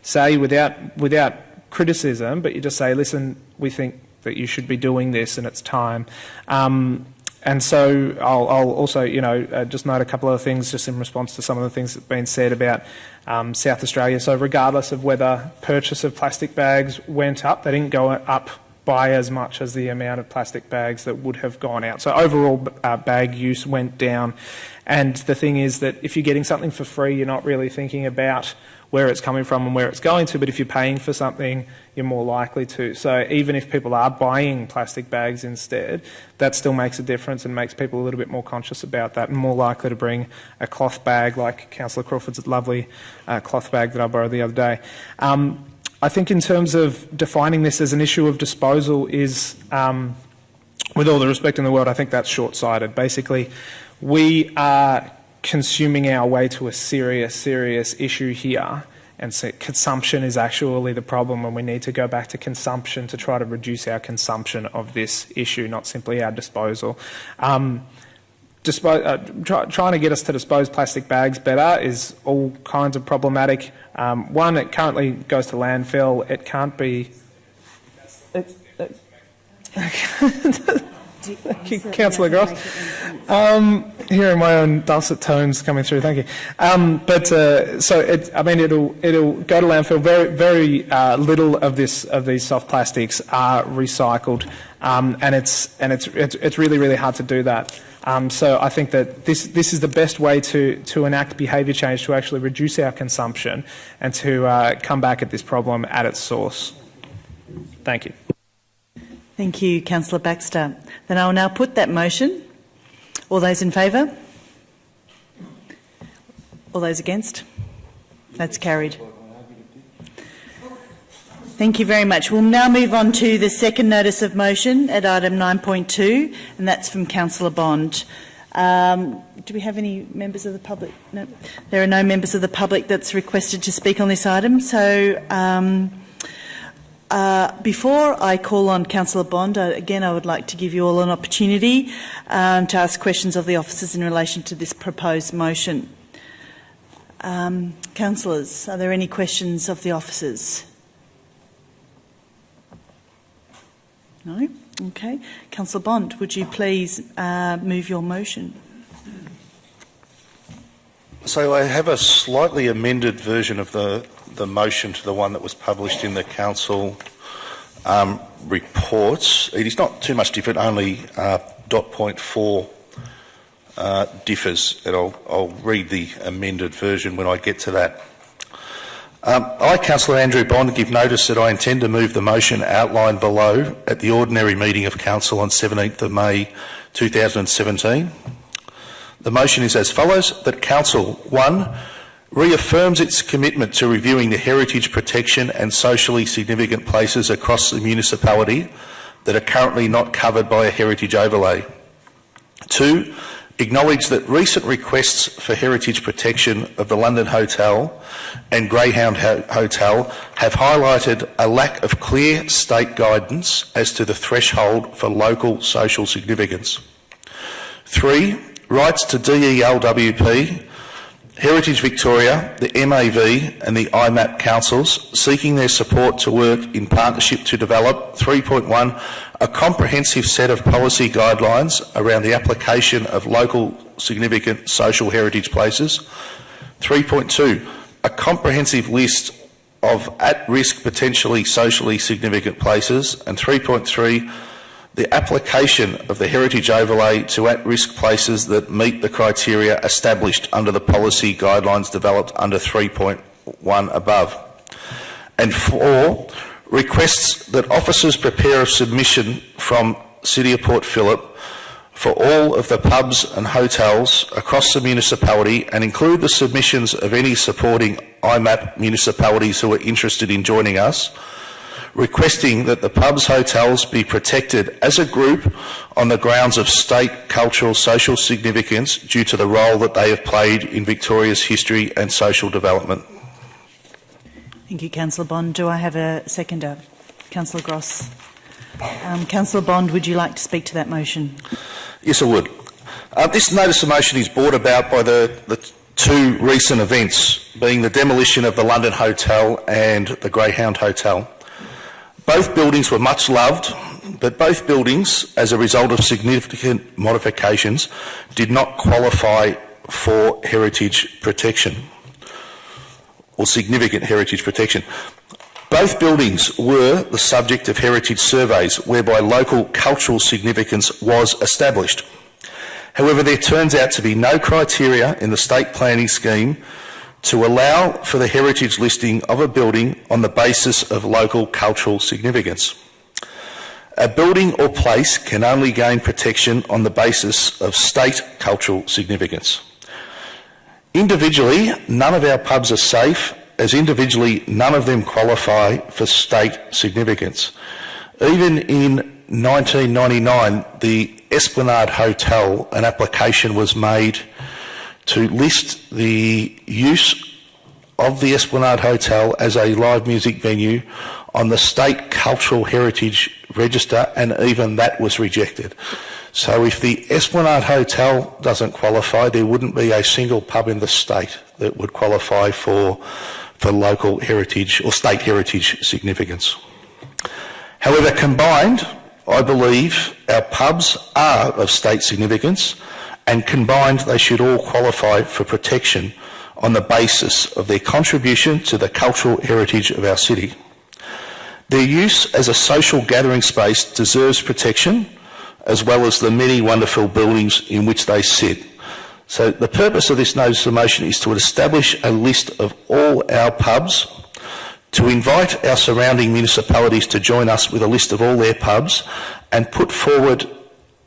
say without criticism, but you just say, listen, we think that you should be doing this and it's time. And so I'll also, just note a couple of things just in response to some of the things that have been said about South Australia. So regardless of whether purchase of plastic bags went up, they didn't go up by as much as the amount of plastic bags that would have gone out. So overall bag use went down. And the thing is that if you're getting something for free, you're not really thinking about where it's coming from and where it's going to, but if you're paying for something, you're more likely to. So even if people are buying plastic bags instead, that still makes a difference and makes people a little bit more conscious about that and more likely to bring a cloth bag like Councillor Crawford's lovely cloth bag that I borrowed the other day. I think in terms of defining this as an issue of disposal is, with all the respect in the world, I think that's short-sighted. Basically, we are consuming our way to a serious issue here, and so consumption is actually the problem, and we need to go back to consumption to try to reduce our consumption of this issue, not simply our disposal. Trying to get us to dispose plastic bags better is all kinds of problematic. One, it currently goes to landfill. It can't be... Thank you, Councillor Gross. Hearing my own dulcet tones coming through, thank you. So it'll go to landfill. Very little of these soft plastics are recycled, and it's really hard to do that. So I think that this is the best way to enact behaviour change to actually reduce our consumption and to come back at this problem at its source. Thank you. Thank you, Councillor Baxter. Then I will now put that motion. All those in favour? All those against? That's carried. Thank you very much. We'll now move on to the second notice of motion at item 9.2, and that's from Councillor Bond. Do we have any members of the public? No, there are no members of the public that's requested to speak on this item. So before I call on Councillor Bond, again I would like to give you all an opportunity to ask questions of the officers in relation to this proposed motion. Councillors, are there any questions of the officers? No? Okay. Councillor Bond, would you please move your motion? So I have a slightly amended version of the motion to the one that was published in the council reports. It is not too much different, only dot point 4 differs, and I'll read the amended version when I get to that. I, Councillor Andrew Bond, give notice that I intend to move the motion outlined below at the ordinary meeting of Council on 17th of May 2017. The motion is as follows, that Council 1 reaffirms its commitment to reviewing the heritage protection and socially significant places across the municipality that are currently not covered by a heritage overlay. 2, acknowledge that recent requests for heritage protection of the London Hotel and Greyhound Hotel have highlighted a lack of clear state guidance as to the threshold for local social significance. 3. Rights to DELWP, Heritage Victoria, the MAV and the IMAP councils seeking their support to work in partnership to develop 3.1 a comprehensive set of policy guidelines around the application of local significant social heritage places. 3.2 a comprehensive list of at-risk potentially socially significant places, and 3.3 the application of the heritage overlay to at-risk places that meet the criteria established under the policy guidelines developed under 3.1 above. And 4, requests that officers prepare a submission from City of Port Phillip for all of the pubs and hotels across the municipality, and include the submissions of any supporting IMAP municipalities who are interested in joining us, requesting that the pubs, hotels be protected as a group on the grounds of state, cultural, social significance due to the role that they have played in Victoria's history and social development. Thank you, Councillor Bond. Do I have a seconder? Councillor Gross. Councillor Bond, would you like to speak to that motion? Yes, I would. This notice of motion is brought about by the two recent events, being the demolition of the London Hotel and the Greyhound Hotel. Both buildings were much loved, but both buildings, as a result of significant modifications, did not qualify for heritage protection, or significant heritage protection. Both buildings were the subject of heritage surveys whereby local cultural significance was established. However, there turns out to be no criteria in the state planning scheme to allow for the heritage listing of a building on the basis of local cultural significance. A building or place can only gain protection on the basis of state cultural significance. Individually, none of our pubs are safe, as individually none of them qualify for state significance. Even in 1999, the Esplanade Hotel, an application was made to list the use of the Esplanade Hotel as a live music venue on the State Cultural Heritage Register, and even that was rejected. So if the Esplanade Hotel doesn't qualify, there wouldn't be a single pub in the state that would qualify for local heritage or state heritage significance. However, combined, I believe our pubs are of state significance, and combined they should all qualify for protection on the basis of their contribution to the cultural heritage of our city. Their use as a social gathering space deserves protection, as well as the many wonderful buildings in which they sit. So the purpose of this notice of motion is to establish a list of all our pubs, to invite our surrounding municipalities to join us with a list of all their pubs, and put forward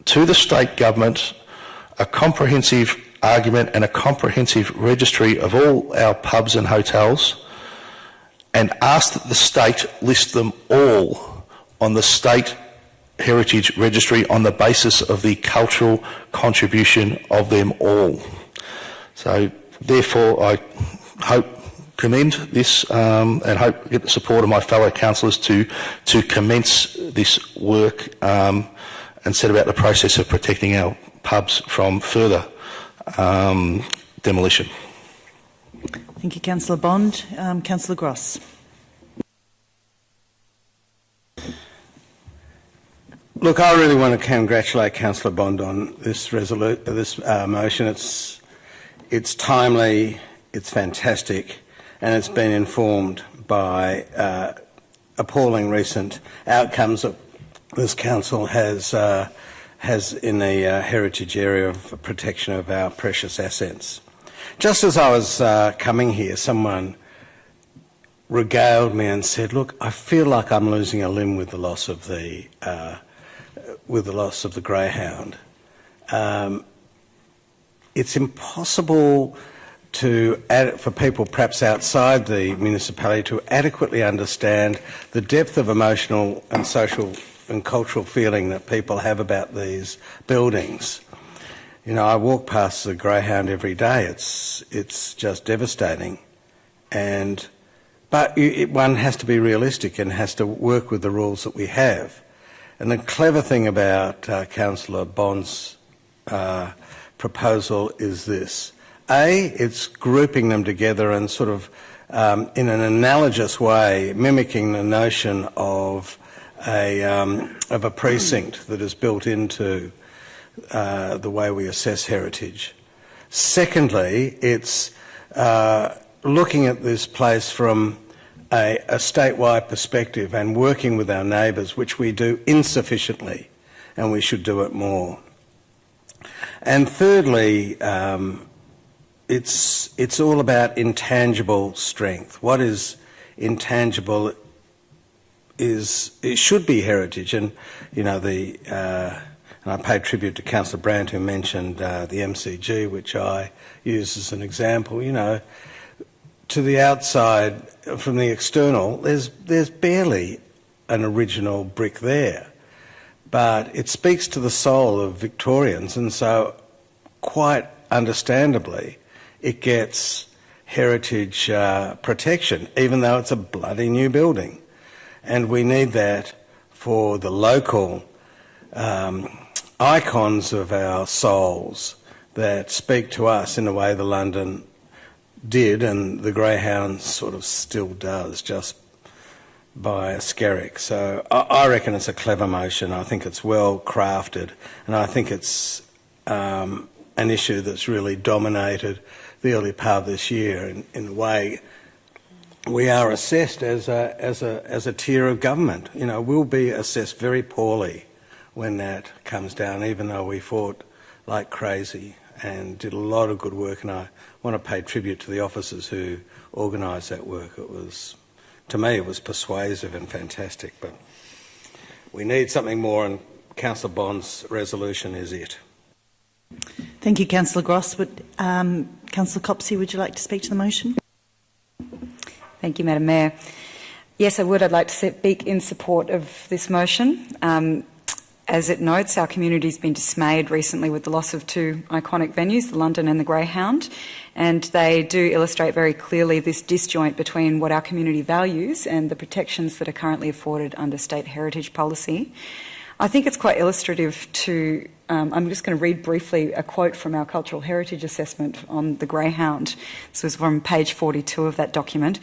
to the state government a comprehensive argument and a comprehensive registry of all our pubs and hotels, and ask that the state list them all on the state heritage registry on the basis of the cultural contribution of them all. So therefore I commend this and hope to get the support of my fellow councillors to commence this work and set about the process of protecting our pubs from further demolition. Thank you, Councillor Bond. Councillor Gross. Look, I really want to congratulate Councillor Bond on this motion. It's timely, it's fantastic, and it's been informed by appalling recent outcomes that this council has in the heritage area of protection of our precious assets. Just as I was coming here, someone regaled me and said, "Look, I feel like I'm losing a limb with the loss of the Greyhound." It's impossible for people perhaps outside the municipality to adequately understand the depth of emotional and social and cultural feeling that people have about these buildings. You know, I walk past the Greyhound every day. It's just devastating. But one has to be realistic and has to work with the rules that we have. And the clever thing about Councillor Bond's proposal is this. It's grouping them together and sort of, in an analogous way, mimicking the notion of a precinct that is built into the way we assess heritage. Secondly, it's looking at this place from a statewide perspective and working with our neighbours, which we do insufficiently, and we should do it more. And thirdly, it's all about intangible strength. What is intangible it should be heritage, and you know and I pay tribute to Councillor Brandt who mentioned the MCG, which I use as an example. You know, to the outside, from the external, there's barely an original brick there, but it speaks to the soul of Victorians, and so quite understandably, it gets heritage protection, even though it's a bloody new building. And we need that for the local icons of our souls that speak to us in the way the London did, and the Greyhound sort of still does, just by a skerrick. So I reckon it's a clever motion. I think it's well crafted, and I think it's an issue that's really dominated the early part of this year in the way we are assessed as a tier of government. You know, we'll be assessed very poorly when that comes down, even though we fought like crazy and did a lot of good work, and I want to pay tribute to the officers who organised that work. It was, to me, it was persuasive and fantastic, but we need something more, and Councillor Bond's resolution is it. Thank you, Councillor Gross. Councillor Copsey, would you like to speak to the motion? Thank you, Madam Mayor. Yes, I would. I'd like to speak in support of this motion. As it notes, our community has been dismayed recently with the loss of two iconic venues, the London and the Greyhound, and they do illustrate very clearly this disjoint between what our community values and the protections that are currently afforded under state heritage policy. I think it's quite illustrative to, I'm just going to read briefly a quote from our cultural heritage assessment on the Greyhound. This was from page 42 of that document,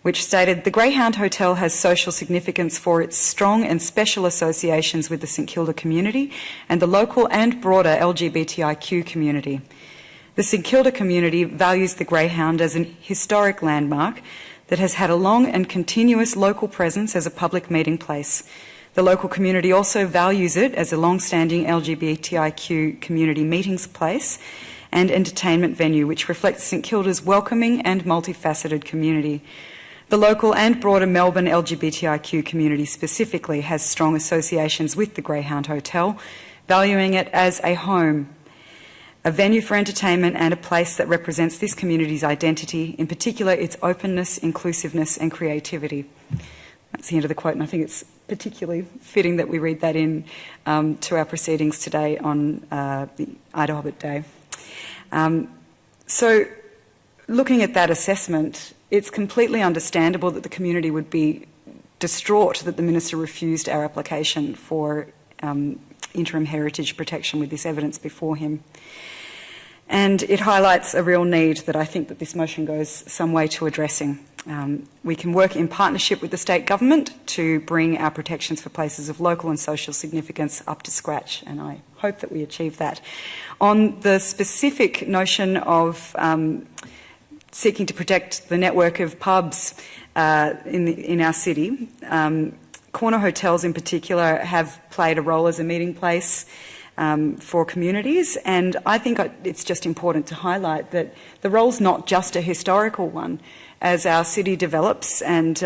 which stated, "The Greyhound Hotel has social significance for its strong and special associations with the St Kilda community and the local and broader LGBTIQ community. The St Kilda community values the Greyhound as an historic landmark that has had a long and continuous local presence as a public meeting place. The local community also values it as a long-standing LGBTIQ community meetings place and entertainment venue, which reflects St Kilda's welcoming and multifaceted community. The local and broader Melbourne LGBTIQ community specifically has strong associations with the Greyhound Hotel, valuing it as a home, a venue for entertainment and a place that represents this community's identity, in particular its openness, inclusiveness and creativity." That's the end of the quote, and I think it's particularly fitting that we read that in to our proceedings today on the Ida Hobbit Day. So looking at that assessment, it's completely understandable that the community would be distraught that the Minister refused our application for interim heritage protection with this evidence before him. And it highlights a real need that I think that this motion goes some way to addressing. We can work in partnership with the state government to bring our protections for places of local and social significance up to scratch, and I hope that we achieve that. On the specific notion of seeking to protect the network of pubs in our city, corner hotels in particular have played a role as a meeting place for communities, and I think it's just important to highlight that the role's not just a historical one. As our city develops and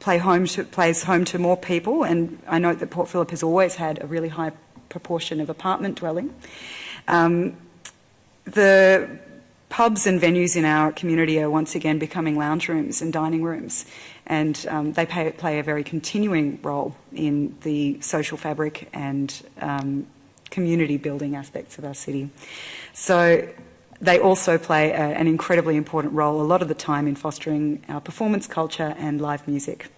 plays home to more people, and I note that Port Phillip has always had a really high proportion of apartment dwelling, the pubs and venues in our community are once again becoming lounge rooms and dining rooms, and they play a very continuing role in the social fabric and community building aspects of our city. So they also play an incredibly important role a lot of the time in fostering our performance culture and live music.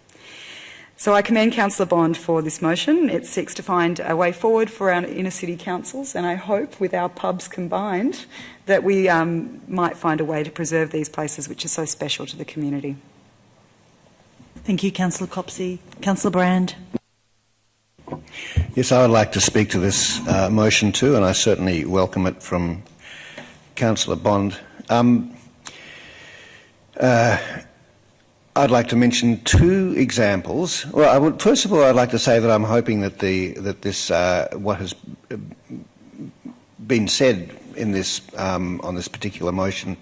So I commend Councillor Bond for this motion. It seeks to find a way forward for our inner city councils, and I hope with our pubs combined that we might find a way to preserve these places which are so special to the community. Thank you, Councillor Copsey. Councillor Brand. Yes, I would like to speak to this motion too, and I certainly welcome it from Councillor Bond. I'd like to mention two examples. Well, first of all, I'd like to say that I'm hoping that what has been said in this on this particular motion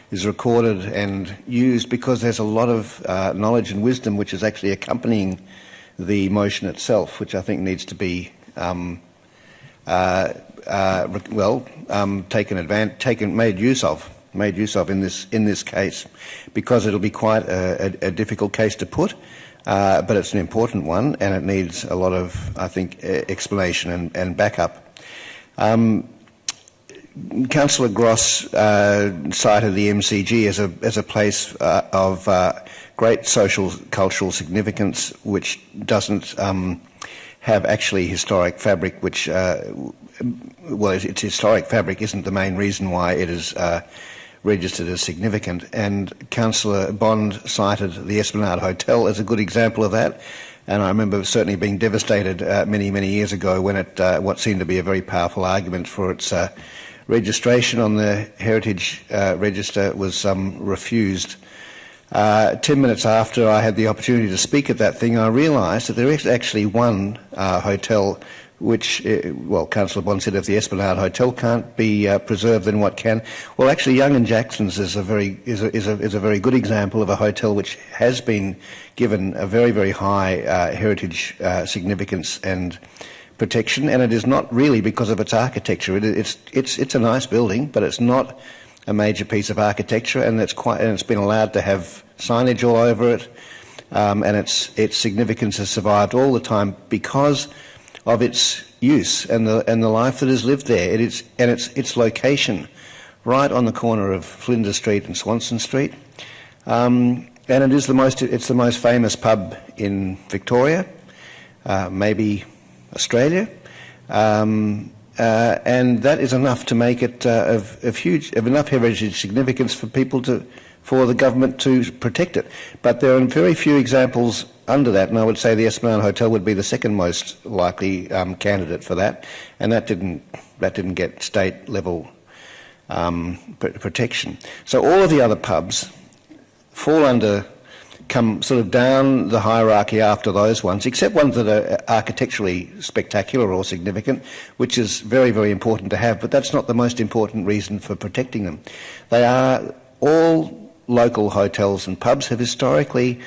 is recorded and used, because there's a lot of knowledge and wisdom which is actually accompanying the motion itself, which I think needs to be made use of in this case, because it'll be quite a difficult case to put, but it's an important one, and it needs a lot of, I think, explanation and backup. Councillor Gross cited the MCG as a place of great social cultural significance, which doesn't have actually historic fabric, which its historic fabric isn't the main reason why it is registered as significant. And Councillor Bond cited the Esplanade Hotel as a good example of that. And I remember certainly being devastated many, many years ago when what seemed to be a very powerful argument for its registration on the Heritage Register was refused. 10 minutes after I had the opportunity to speak at that thing, I realised that there is actually one hotel which, Councillor Bond said if the Esplanade Hotel can't be preserved, then what can? Well, actually, Young and Jackson's is a very good example of a hotel which has been given a very, very high heritage significance and protection, and it is not really because of its architecture. It's a nice building, but it's not a major piece of architecture, and it's been allowed to have signage all over it, and its significance has survived all the time because of its use and the life that is lived there. Its location, right on the corner of Flinders Street and Swanson Street, and it's the most famous pub in Victoria, maybe Australia, and that is enough to make it of enough heritage significance for the government to protect it. But there are very few examples under that, and I would say the Esplanade Hotel would be the second most likely candidate for that, and that didn't get state level protection. So all of the other pubs come sort of down the hierarchy after those ones, except ones that are architecturally spectacular or significant, which is very, very important to have, but that's not the most important reason for protecting them. They are all local hotels and pubs have historically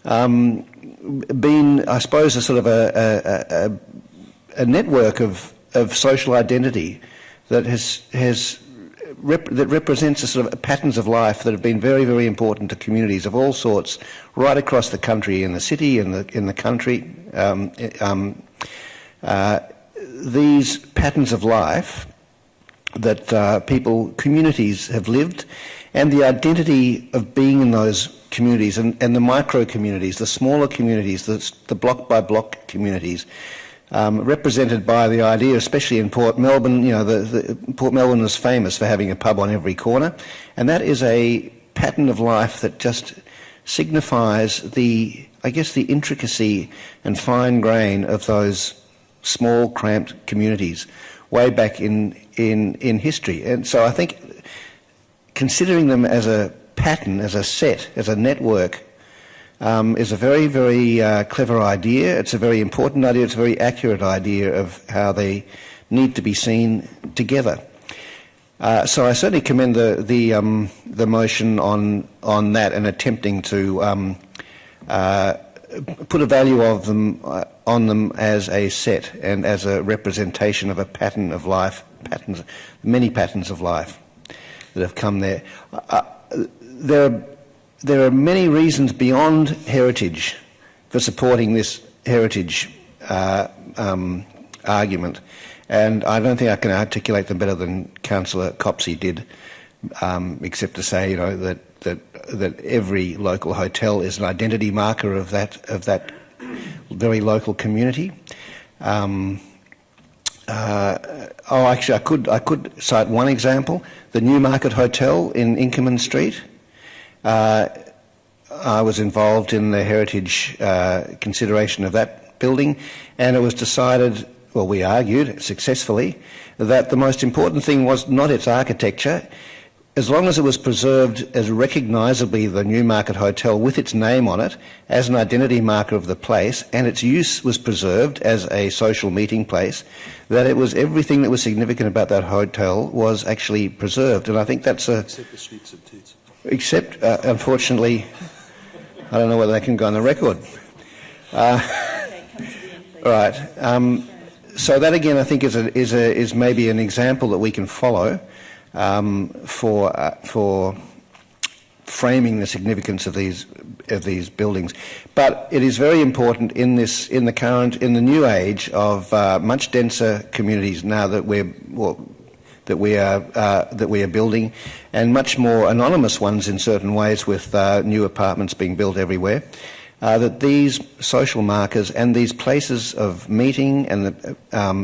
been, I suppose, a sort of a network of social identity that that represents a sort of patterns of life that have been very, very important to communities of all sorts, right across the country, in the city, in the country. These patterns of life that communities have lived, and the identity of being in those communities and the micro communities, the smaller communities, the block by block communities, represented by the idea, especially in Port Melbourne. Port Melbourne is famous for having a pub on every corner, and that is a pattern of life that just signifies the intricacy and fine grain of those small, cramped communities way back in history. And so I think considering them as a pattern, as a set, as a network, is a very, very clever idea. It's a very important idea. It's a very accurate idea of how they need to be seen together. So I certainly commend the motion on that and attempting to put a value of them on them as a set and as a representation of a pattern of life, many patterns of life that have come there. There are many reasons beyond heritage for supporting this heritage argument, And I don't think I can articulate them better than Councillor Copsey did, except to say, that every local hotel is an identity marker of that very local community. Actually, I could cite one example: the Newmarket Hotel in Inkerman Street. I was involved in the heritage consideration of that building, and it was decided, well, we argued successfully, that the most important thing was not its architecture. As long as it was preserved as recognisably the Newmarket Hotel with its name on it as an identity marker of the place, and its use was preserved as a social meeting place, that it was everything that was significant about that hotel was actually preserved. And I think that's a... Except the snits and tits. Except, unfortunately, I don't know whether they can go on the record. Right. So that again, I think, is maybe an example that we can follow for framing the significance of these buildings. But it is very important in the new age of much denser communities now that we are building, and much more anonymous ones in certain ways, with new apartments being built everywhere, that these social markers and these places of meeting and the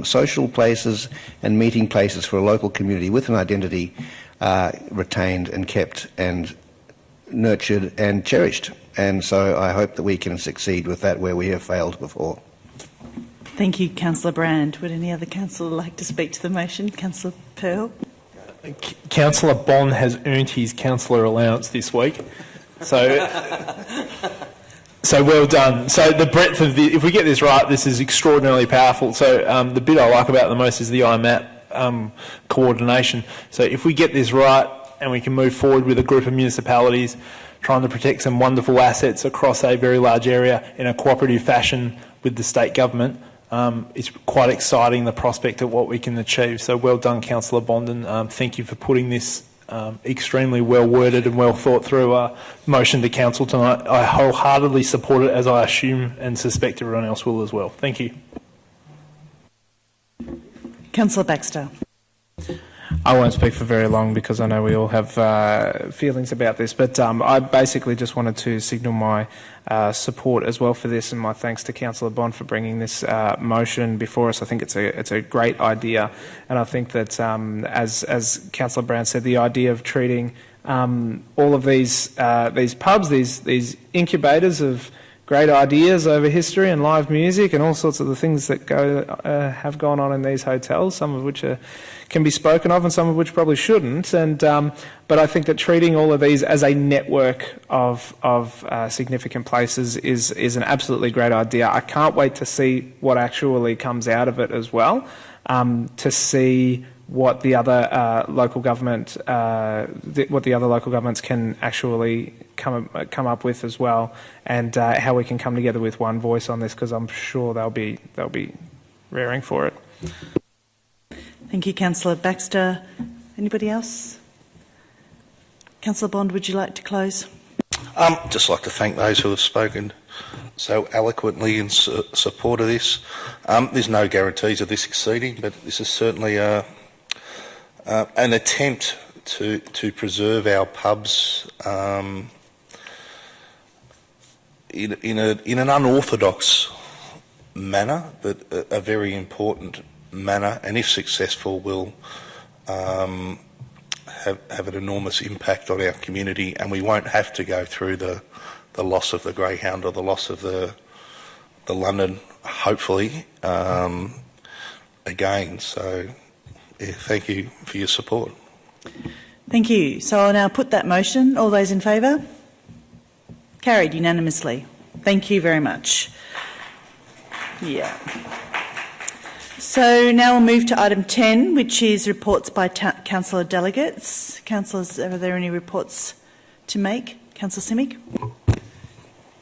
social places and meeting places for a local community with an identity are retained and kept and nurtured and cherished. And so I hope that we can succeed with that where we have failed before. Thank you, Councillor Brand. Would any other councillor like to speak to the motion? Councillor Pearl? Councillor Bond has earned his councillor allowance this week. So well done. So the breadth of if we get this right, this is extraordinarily powerful. So the bit I like about it the most is the IMAP coordination. So if we get this right and we can move forward with a group of municipalities trying to protect some wonderful assets across a very large area in a cooperative fashion with the state government, it's quite exciting, the prospect of what we can achieve. So well done, Councillor Bond, and thank you for putting this extremely well worded and well thought through motion to council tonight. I wholeheartedly support it, as I assume and suspect everyone else will as well. Thank you. Councillor Baxter. I won't speak for very long because I know we all have feelings about this, but I basically just wanted to signal my support as well for this, and my thanks to Councillor Bond for bringing this motion before us. I think it's a great idea, and I think that as Councillor Brown said, the idea of treating all of these pubs, these incubators of great ideas over history and live music and all sorts of the things that have gone on in these hotels, some of which can be spoken of and some of which probably shouldn't. And but I think that treating all of these as a network of significant places is an absolutely great idea. I can't wait to see what actually comes out of it as well, to see what the other local governments can actually come up with as well, and how we can come together with one voice on this, because I'm sure they'll be raring for it. Thank you, Councillor Baxter. Anybody else? Councillor Bond, would you like to close? Just like to thank those who have spoken so eloquently in support of this. There's no guarantees of this succeeding, but this is certainly an attempt to preserve our pubs in an unorthodox manner, but a very important manner, and if successful will have an enormous impact on our community, and we won't have to go through the loss of the Greyhound or the loss of the London, hopefully, again. So yeah, thank you for your support. Thank you. So I'll now put that motion. All those in favour? Carried unanimously. Thank you very much. Yeah. So now we'll move to item 10, which is reports by councillor delegates. Councillors, are there any reports to make? Councillor Simic?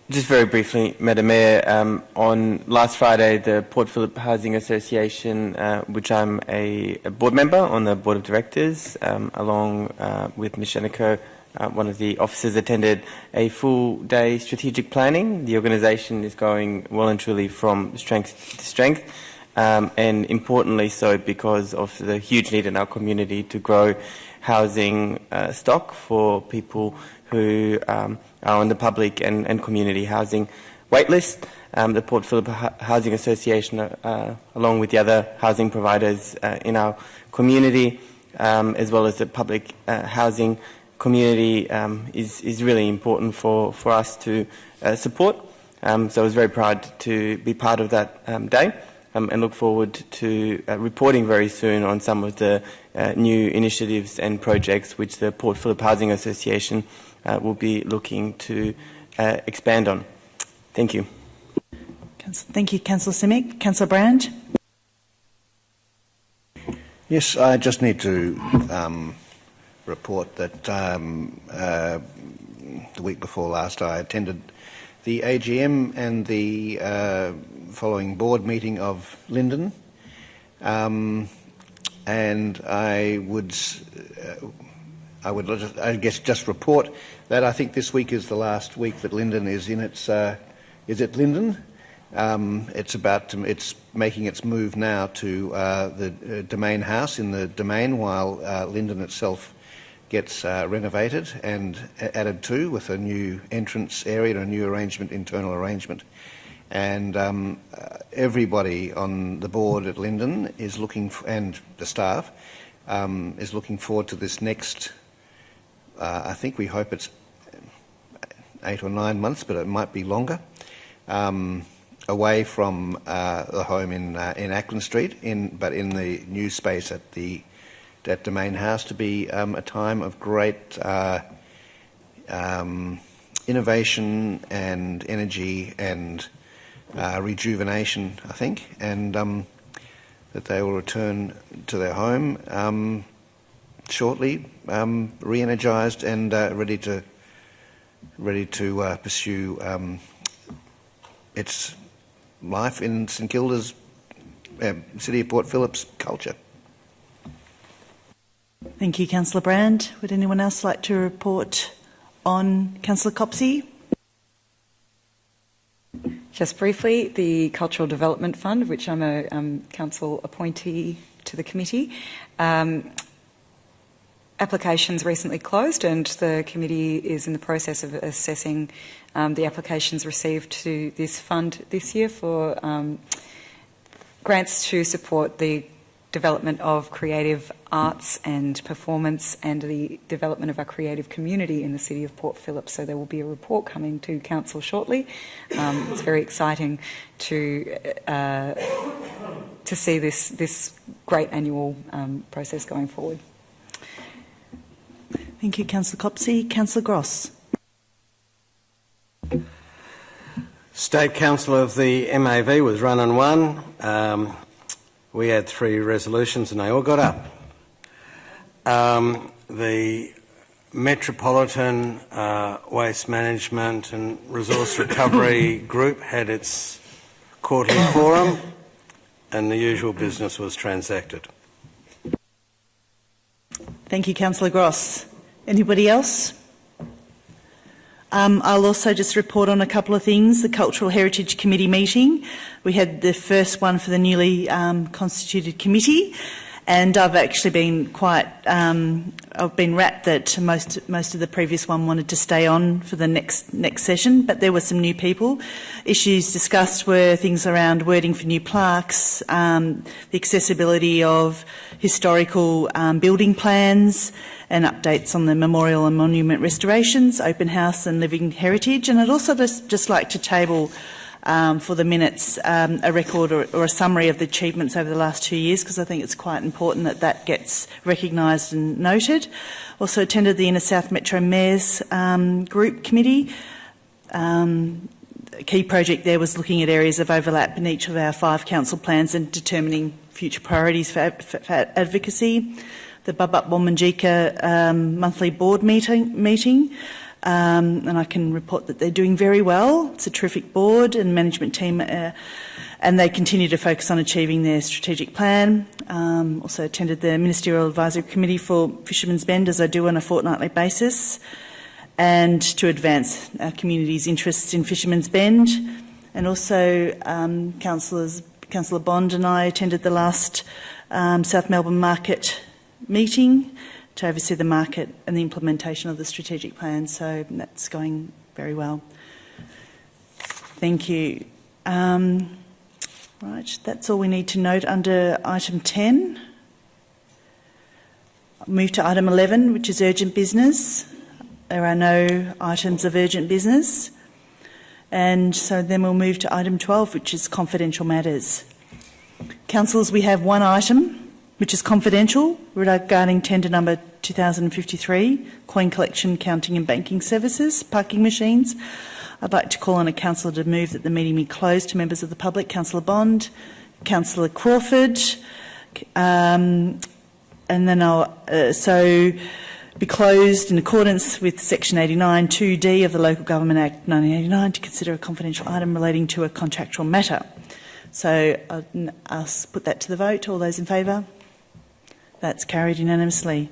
Just very briefly, Madam Mayor, on last Friday, the Port Phillip Housing Association, which I'm a board member on the board of directors, along with Ms. Shenico, one of the officers, attended a full day strategic planning. The organisation is going well and truly from strength to strength. and importantly so because of the huge need in our community to grow housing stock for people who are on the public and community housing waitlist. The Port Phillip Housing Association, along with the other housing providers in our community, as well as the public housing community, is really important for us to support. So I was very proud to be part of that day, and look forward to reporting very soon on some of the new initiatives and projects which the Port Phillip Housing Association will be looking to expand on. Thank you. Thank you, Councillor Simic. Councillor Brand. Yes, I just need to report that the week before last I attended the AGM and the following board meeting of Linden, and I guess just report that I think this week is the last week that Linden is in its. Is it Linden? It's making its move now to the Domain House in the Domain, while Linden itself gets renovated and added to with a new entrance area and a new arrangement, internal arrangement. And everybody on the board at Linden is looking, and the staff, is looking forward to this next, I think we hope it's 8 or 9 months, but it might be longer, away from the home in Ackland Street, but in the new space at Domain House, to be a time of great innovation and energy and rejuvenation, I think, and that they will return to their home shortly, re-energised and ready to pursue its life in St Kilda's City of Port Phillip's culture. Thank you, Councillor Brand. Would anyone else like to report on Councillor Copsey? Just briefly, the Cultural Development Fund, of which I'm a council appointee to the committee, applications recently closed, and the committee is in the process of assessing the applications received to this fund this year for grants to support the development of creative arts and performance and the development of our creative community in the City of Port Phillip. So there will be a report coming to Council shortly. It's very exciting to see this great annual process going forward. Thank you, Councillor Copsey. Councillor Gross. State Council of the MAV was run and won. We had 3 resolutions and they all got up. The Metropolitan Waste Management and Resource Recovery Group had its quarterly forum and the usual business was transacted. Thank you, Councillor Gross. Anybody else? I'll also just report on a couple of things. The Cultural Heritage Committee meeting. We had the first one for the newly constituted committee, and I've actually been quite, I've been rapt that most of the previous one wanted to stay on for the next session, but there were some new people. Issues discussed were things around wording for new plaques, the accessibility of historical building plans, and updates on the memorial and monument restorations, open house and living heritage. And I'd also just like to table for the minutes a record or a summary of the achievements over the last 2 years, because I think it's quite important that that gets recognised and noted. Also attended the Inner South Metro Mayors Group Committee. A key project there was looking at areas of overlap in each of our 5 council plans and determining future priorities for advocacy. The Bubup Wominjeka monthly board meeting. And I can report that they're doing very well. It's a terrific board and management team, and they continue to focus on achieving their strategic plan. Also attended the Ministerial Advisory Committee for Fishermans Bend, as I do on a fortnightly basis, and to advance our community's interests in Fishermans Bend. And also Councillor Councillor Bond and I attended the last South Melbourne market meeting to oversee the market and the implementation of the strategic plan, so that's going very well. Thank you. Right, that's all we need to note under item 10. I'll move to item 11, which is urgent business. There are no items of urgent business. And so then we'll move to item 12, which is confidential matters. Councillors, we have one item, which is confidential, regarding tender number 2053, coin collection, counting and banking services, parking machines. I'd like to call on a councillor to move that the meeting be closed to members of the public. Councillor Bond, Councillor Crawford, and then I'll be closed in accordance with Section 89 2D of the Local Government Act 1989 to consider a confidential item relating to a contractual matter. So I'll put that to the vote. All those in favour? That's carried unanimously.